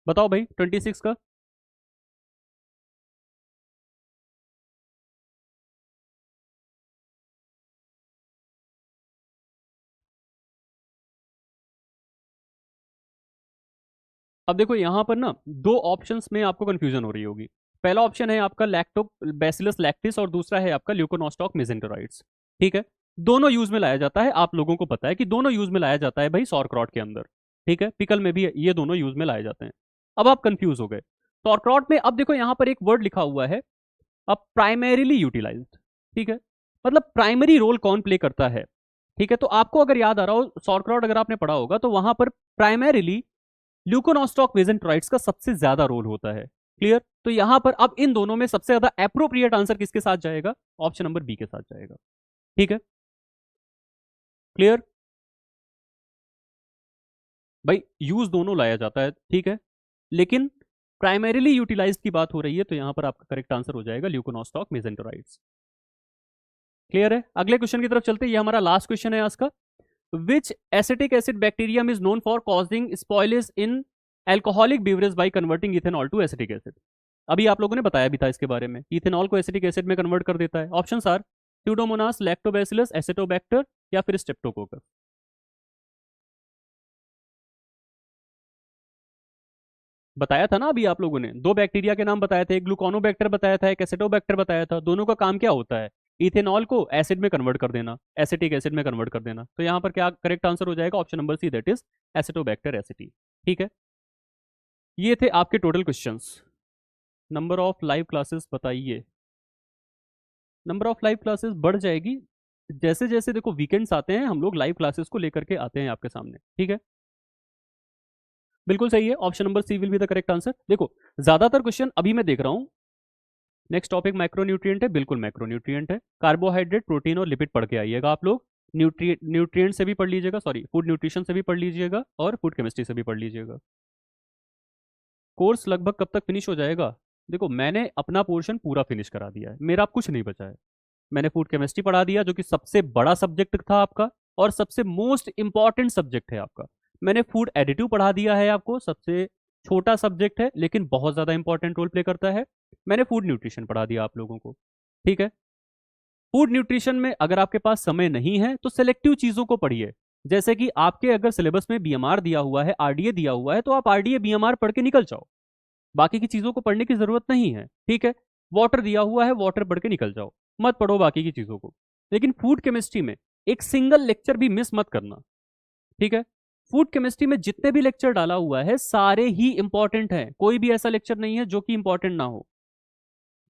बताओ भाई 26 का। अब देखो यहां पर ना दो ऑप्शंस में आपको कंफ्यूजन हो रही होगी। पहला ऑप्शन है आपका लैक्टोबैसिलस लैक्टिस और दूसरा है आपका ल्यूकोनोस्टॉक मिजेंटेरोइड्स, ठीक है। दोनों यूज में लाया जाता है, आप लोगों को पता है कि दोनों यूज में लाया जाता है भाई सॉरक्रॉट के अंदर, ठीक है। पिकल में भी ये दोनों यूज में लाए जाते हैं। अब आप कंफ्यूज हो गए। सॉर्क्रॉट में अब देखो यहां पर एक वर्ड लिखा हुआ है, अब प्राइमरीली यूटिलाइज्ड, ठीक है, मतलब प्राइमरी रोल कौन प्ले करता है, ठीक है। तो आपको अगर याद आ रहा हो सॉर्क्रॉट अगर आपने पढ़ा होगा तो वहां पर प्राइमरीली ल्यूकोनोस्टॉक मेसेंटेरोइड्स का सबसे ज्यादा रोल होता है। क्लियर? तो यहां पर अब इन दोनों में सबसे ज्यादा एप्रोप्रिएट आंसर किसके साथ जाएगा? ऑप्शन नंबर बी के साथ जाएगा। ठीक है, क्लियर? भाई यूज दोनों लाया जाता है, ठीक है, लेकिन प्राइमरीली यूटिलाइज की बात हो रही है तो यहां पर आपका करेक्ट आंसर हो जाएगा ल्यूकोनोस्टॉक मेसेंटेरोइड्स। क्लियर है? अगले क्वेश्चन की तरफ चलते हैं, ये हमारा लास्ट क्वेश्चन है आज का। Which acetic acid bacterium is known for causing spoilage in alcoholic beverage by converting ethanol to acetic acid? अभी आप लोगों ने बताया भी था इसके बारे में, इथेनॉल को एसिटिक एसिड में कन्वर्ट कर देता है। Option are Pseudomonas, Lactobacillus, Acetobacter या फिर स्ट्रेप्टोकोकस। बताया था ना अभी आप लोगों ने, दो बैक्टीरिया के नाम बताए थे, एक ग्लूकोनोबैक्टर बताया था, एक एसिटोबैक्टर बताया था। दोनों का काम क्या होता है? इथेनॉल को एसिड में कन्वर्ट कर देना, एसिटिक एसिड में कन्वर्ट कर देना। तो यहाँ पर क्या करेक्ट आंसर हो जाएगा? Option number C, that is Acetobacter aceti. ठीक है, ये थे आपके total questions. Number of live classes बताइए। नंबर ऑफ लाइव क्लासेस बढ़ जाएगी जैसे जैसे देखो वीकेंड्स आते हैं, हम लोग लाइव क्लासेस को लेकर के आते हैं आपके सामने। ठीक है, बिल्कुल सही है, option number C will be the correct answer. देखो ज्यादातर क्वेश्चन अभी मैं देख रहा हूँ, नेक्स्ट टॉपिक माइक्रोन्यूट्रिएंट है, बिल्कुल माइक्रोन्यूट्रिएंट है। कार्बोहाइड्रेट, प्रोटीन और लिपिड पढ़ के आइएगा आप लोग। न्यूट्रिएंट से भी पढ़ लीजिएगा, सॉरी फूड न्यूट्रिशन से भी पढ़ लीजिएगा और फूड केमिस्ट्री से भी पढ़ लीजिएगा। कोर्स लगभग कब तक फिनिश हो जाएगा? देखो मैंने अपना पोर्शन पूरा फिनिश करा दिया है, मेरा अब कुछ नहीं बचा है। मैंने फूड केमिस्ट्री पढ़ा दिया जो कि सबसे बड़ा सब्जेक्ट था आपका और सबसे मोस्ट इंपॉर्टेंट सब्जेक्ट है आपका। मैंने फूड एडिटिव पढ़ा दिया है आपको, सबसे छोटा सब्जेक्ट है लेकिन बहुत ज्यादा इंपॉर्टेंट रोल प्ले करता है। मैंने फूड न्यूट्रिशन पढ़ा दिया आप लोगों को। ठीक है, फूड न्यूट्रिशन में अगर आपके पास समय नहीं है तो सेलेक्टिव चीजों को पढ़िए। जैसे कि आपके अगर सिलेबस में बीएमआर दिया हुआ है, आरडीए दिया हुआ है, तो आप आरडीए बीएमआर पढ़ के निकल जाओ, बाकी की चीजों को पढ़ने की जरूरत नहीं है। ठीक है, वाटर दिया हुआ है, वाटर पढ़ के निकल जाओ, मत पढ़ो बाकी की चीजों को। लेकिन फूड केमिस्ट्री में एक सिंगल लेक्चर भी मिस मत करना। ठीक है, फूड केमिस्ट्री में जितने भी लेक्चर डाला हुआ है सारे ही इंपॉर्टेंट हैं, कोई भी ऐसा लेक्चर नहीं है जो कि इंपॉर्टेंट ना हो।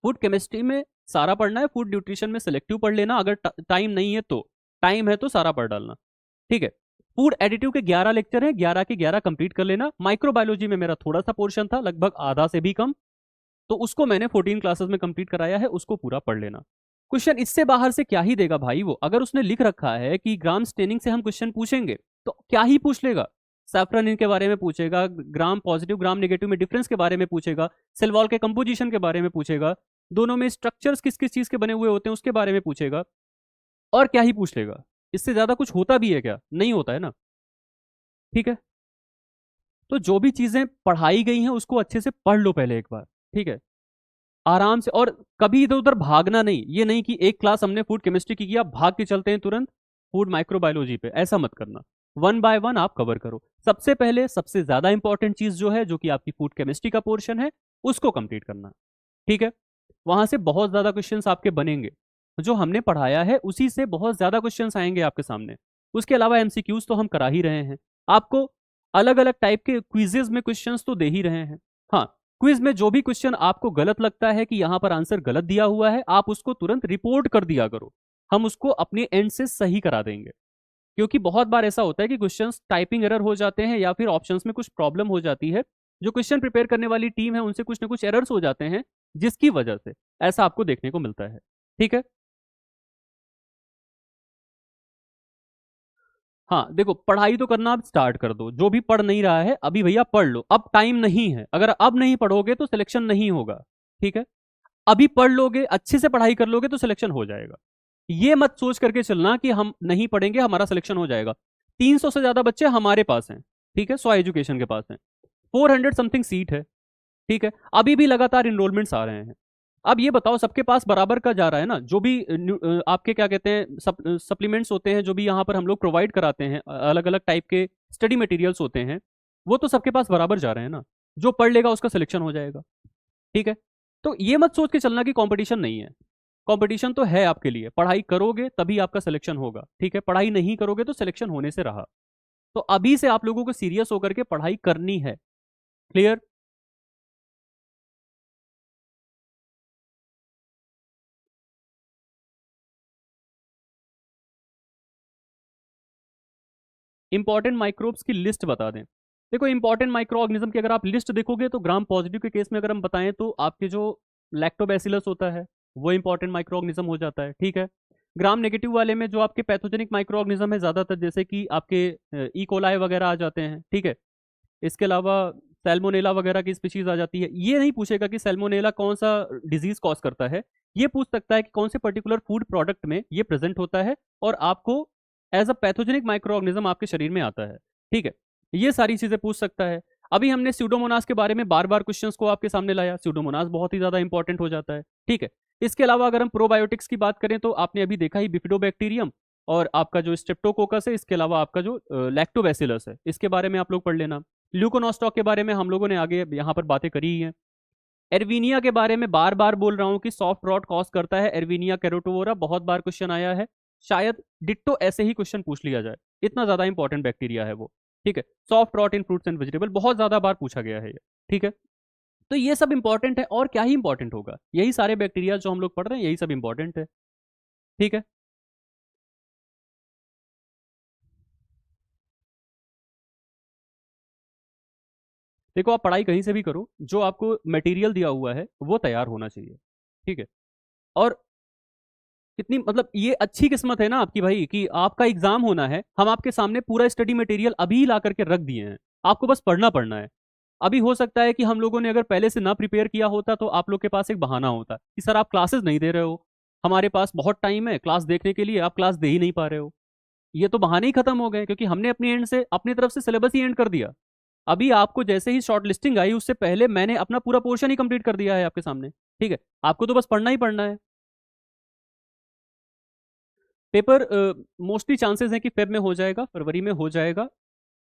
फूड केमिस्ट्री में सारा पढ़ना है, फूड न्यूट्रिशन में सिलेक्टिव पढ़ लेना, अगर टाइम नहीं है तो, टाइम है तो सारा पढ़ डालना। ठीक है, फूड एडिटिव के 11 लेक्चर हैं, 11 के 11 कंप्लीट कर लेना। माइक्रोबायोलॉजी में मेरा थोड़ा सा पोर्शन था, लगभग आधा से भी कम, तो उसको मैंने 14 क्लासेस में कंप्लीट कराया है, उसको पूरा पढ़ लेना। क्वेश्चन इससे बाहर से क्या ही देगा भाई वो, अगर उसने लिख रखा है कि ग्राम स्टेनिंग से हम क्वेश्चन पूछेंगे तो क्या ही पूछ लेगा। सैफ्रन के बारे में पूछेगा, ग्राम पॉजिटिव ग्राम नेगेटिव में डिफरेंस के बारे में पूछेगा, सेल वॉल के कंपोजिशन के बारे में पूछेगा, दोनों में स्ट्रक्चर्स किस किस चीज के बने हुए होते हैं उसके बारे में पूछेगा, और क्या ही पूछ लेगा। इससे ज्यादा कुछ होता भी है क्या? नहीं होता है ना। ठीक है, तो जो भी चीजें पढ़ाई गई हैं उसको अच्छे से पढ़ लो पहले एक बार। ठीक है, आराम से, और कभी इधर उधर भागना नहीं। ये नहीं कि एक क्लास हमने फूड केमिस्ट्री की किया भाग के चलते हैं तुरंत फूड माइक्रोबायोलॉजी पे, ऐसा मत करना। वन बाय वन आप कवर करो। सबसे पहले सबसे ज्यादा इंपॉर्टेंट चीज जो है, जो कि आपकी फूड केमिस्ट्री का पोर्शन है, उसको कंप्लीट करना। ठीक है, वहां से बहुत ज्यादा क्वेश्चंस आपके बनेंगे, जो हमने पढ़ाया है उसी से बहुत ज्यादा क्वेश्चंस आएंगे आपके सामने। उसके अलावा एमसीक्यूज तो हम करा ही रहे हैं आपको, अलग अलग टाइप के क्विजेज में क्वेश्चंस तो दे ही रहे हैं। हाँ, क्विज में जो भी क्वेश्चन आपको गलत लगता है कि यहां पर आंसर गलत दिया हुआ है, आप उसको तुरंत रिपोर्ट कर दिया करो, हम उसको अपने एंड से सही करा देंगे। क्योंकि बहुत बार ऐसा होता है कि क्वेश्चंस टाइपिंग एरर हो जाते हैं या फिर ऑप्शंस में कुछ प्रॉब्लम हो जाती है, जो क्वेश्चन प्रिपेयर करने वाली टीम है उनसे कुछ ना कुछ एरर्स हो जाते हैं, जिसकी वजह से ऐसा आपको देखने को मिलता है। ठीक है, हाँ देखो पढ़ाई तो करना आप स्टार्ट कर दो, जो भी पढ़ नहीं रहा है अभी भैया पढ़ लो, अब टाइम नहीं है। अगर अब नहीं पढ़ोगे तो सिलेक्शन नहीं होगा। ठीक है, अभी पढ़ लोगे, अच्छे से पढ़ाई कर लोगे तो सिलेक्शन हो जाएगा। ये मत सोच करके चलना कि हम नहीं पढ़ेंगे हमारा सिलेक्शन हो जाएगा। 300 से ज्यादा बच्चे हमारे पास हैं, ठीक है, 100 एजुकेशन के पास हैं, 400 समथिंग सीट है। ठीक है, अभी भी लगातार इनरोलमेंट्स आ रहे हैं। अब ये बताओ सबके पास बराबर का जा रहा है ना, जो भी आपके क्या कहते हैं सप्लीमेंट्स होते हैं, जो भी यहाँ पर हम लोग प्रोवाइड कराते हैं, अलग अलग टाइप के स्टडी मटेरियल्स होते हैं, वो तो सबके पास बराबर जा रहे हैं ना। जो पढ़ लेगा उसका सिलेक्शन हो जाएगा। ठीक है, तो ये मत सोच के चलना कि कंपटीशन नहीं है, कंपटीशन तो है आपके लिए। पढ़ाई करोगे तभी आपका सिलेक्शन होगा। ठीक है, पढ़ाई नहीं करोगे तो सिलेक्शन होने से रहा। तो अभी से आप लोगों को सीरियस होकर के पढ़ाई करनी है। क्लियर? इंपॉर्टेंट माइक्रोब्स की लिस्ट बता दें। देखो इंपॉर्टेंट माइक्रो ऑर्गेनिज्म की अगर आप लिस्ट देखोगे तो ग्राम पॉजिटिव के केस में अगर हम बताएं तो आपके जो लैक्टोबैसिलस होता है वो इंपॉर्टेंट माइक्रो ऑर्गेनिज्म हो जाता है, ठीक है। ग्राम नेगेटिव वाले में जो आपके पैथोजेनिक माइक्रो ऑर्गेनिज्म है ज्यादातर, जैसे कि आपके ई कोलाई वगैरह आ जाते हैं, ठीक है। इसके अलावा सैल्मोनेला वगैरह की स्पीशीज आ जाती है। ये नहीं पूछेगा कि सैल्मोनेला कौन सा डिजीज कॉज करता है, ये पूछ सकता है कि कौन से पर्टिकुलर फूड प्रोडक्ट में ये प्रेजेंट होता है और आपको as a pathogenic microorganism आपके शरीर में आता है, ठीक है। ये सारी चीजें पूछ सकता है। अभी हमने स्यूडोमोनास के बारे में बार बार क्वेश्चंस को आपके सामने लाया, स्यूडोमोनास बहुत ही ज्यादा इंपॉर्टेंट हो जाता है, ठीक है। इसके अलावा अगर हम प्रोबायोटिक्स की बात करें तो आपने अभी देखा ही बिफिडोबैक्टीरियम और आपका जो स्ट्रेप्टोकोकस है, इसके अलावा आपका जो लैक्टोबैसिलस है, इसके बारे में आप लोग पढ़ लेना। ल्यूकोनोस्टॉक के बारे में हम लोगों ने आगे यहाँ पर बातें करी ही हैं। एरवीनिया के बारे में बार बार बोल रहा हूँ कि सॉफ्ट रॉट कॉज करता है एरवीनिया कैरोटोवोरा, बहुत बार क्वेश्चन आया है। शायद डिट्टो ऐसे ही क्वेश्चन पूछ लिया जाए, इतना ज्यादा इंपॉर्टेंट बैक्टीरिया है वो, ठीक है। Soft rot in fruits and vegetable बहुत ज्यादा बार पूछा गया है ये, ठीक है। तो ये सब इंपॉर्टेंट है, और क्या ही इंपॉर्टेंट होगा, यही सारे बैक्टीरिया जो हम लोग पढ़ रहे हैं यही सब इंपॉर्टेंट है, ठीक है। देखो आप पढ़ाई कहीं से भी करो, जो आपको मटेरियल दिया हुआ है वो तैयार होना चाहिए, ठीक है। और कितनी मतलब ये अच्छी किस्मत है ना आपकी भाई कि आपका एग्जाम होना है, हम आपके सामने पूरा स्टडी मटेरियल अभी ला करके रख दिए हैं, आपको बस पढ़ना है। अभी हो सकता है कि हम लोगों ने अगर पहले से ना प्रिपेयर किया होता तो आप लोग के पास एक बहाना होता कि सर आप क्लासेस नहीं दे रहे हो, हमारे पास बहुत टाइम है क्लास देखने के लिए, आप क्लास दे ही नहीं पा रहे हो। ये तो बहाने ही खत्म हो गए, क्योंकि हमने अपनी एंड से अपनी तरफ से सिलेबस ही एंड कर दिया। अभी आपको जैसे ही शॉर्ट लिस्टिंग आई उससे पहले मैंने अपना पूरा पोर्शन ही कंप्लीट कर दिया है आपके सामने, ठीक है। आपको तो बस पढ़ना ही पढ़ना है। पेपर मोस्टली चांसेस है कि फेब में हो जाएगा, फरवरी में हो जाएगा।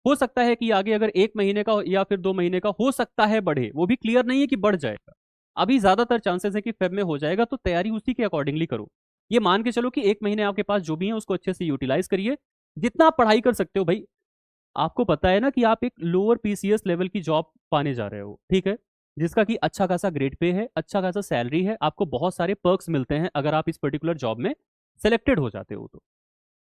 हो सकता है कि आगे अगर 1 महीने का या फिर 2 महीने का हो सकता है बढ़े, वो भी क्लियर नहीं है कि बढ़ जाएगा। अभी ज्यादातर चांसेस है कि फेब में हो जाएगा, तो तैयारी उसी के अकॉर्डिंगली करो। ये मान के चलो कि 1 महीने आपके पास जो भी है उसको अच्छे से यूटिलाइज करिए, जितना आप पढ़ाई कर सकते हो भाई। आपको पता है ना कि आप एक लोअर पीसीएस लेवल की जॉब पाने जा रहे हो, ठीक है, जिसका कि अच्छा खासा ग्रेड पे है, अच्छा खासा सैलरी है, आपको बहुत सारे पर्क्स मिलते हैं अगर आप इस पर्टिकुलर जॉब में सेलेक्टेड हो जाते हो तो।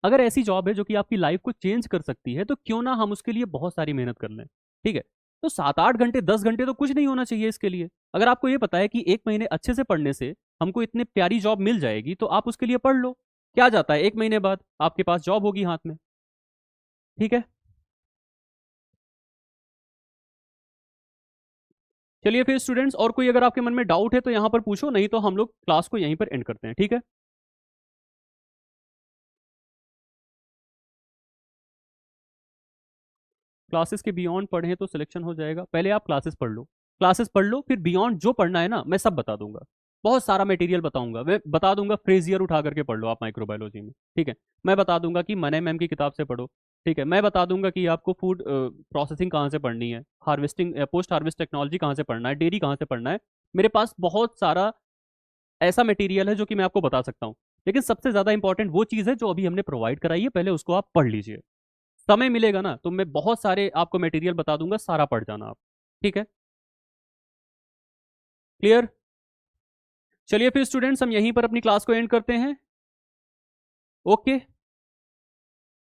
अगर ऐसी जॉब है जो कि आपकी लाइफ को चेंज कर सकती है तो क्यों ना हम उसके लिए बहुत सारी मेहनत कर लें, ठीक है। तो 7-8 घंटे 10 घंटे तो कुछ नहीं होना चाहिए इसके लिए। अगर आपको ये पता है कि 1 महीने अच्छे से पढ़ने से हमको इतनी प्यारी जॉब मिल जाएगी तो आप उसके लिए पढ़ लो। क्या जाता है, 1 महीने बाद आपके पास जॉब होगी हाथ में, ठीक है। चलिए फिर स्टूडेंट्स, और कोई अगर आपके मन में डाउट है तो यहाँ पर पूछो, नहीं तो हम लोग क्लास को यहीं पर एंड करते हैं, ठीक है। क्लासेस के बियॉन्ड पढ़ें तो सिलेक्शन हो जाएगा, पहले आप क्लासेस पढ़ लो। क्लासेस पढ़ लो, फिर बियॉन्ड जो पढ़ना है ना मैं सब बता दूंगा। बहुत सारा मटेरियल बताऊंगा, मैं बता दूंगा फ्रेजियर उठा करके पढ़ लो आप माइक्रोबायोलॉजी में, ठीक है। मैं बता दूंगा कि मने मैम की किताब से पढ़ो, ठीक है। मैं बता दूंगा कि आपको फूड प्रोसेसिंग कहाँ से पढ़नी है, हार्वेस्टिंग पोस्ट हार्वेस्ट टेक्नोलॉजी कहाँ से पढ़ना है, डेयरी कहाँ से पढ़ना है। मेरे पास बहुत सारा ऐसा मटेरियल है जो कि मैं आपको बता सकता हूँ। लेकिन सबसे ज्यादा इंपॉर्टेंट वो चीज़ है जो अभी हमने प्रोवाइड कराई है, पहले उसको आप पढ़ लीजिए। समय मिलेगा ना तो मैं बहुत सारे आपको मटेरियल बता दूंगा, सारा पढ़ जाना आप, ठीक है। क्लियर। चलिए फिर स्टूडेंट्स हम यहीं पर अपनी क्लास को एंड करते हैं। Okay.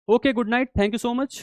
Okay, good night, thank you so much.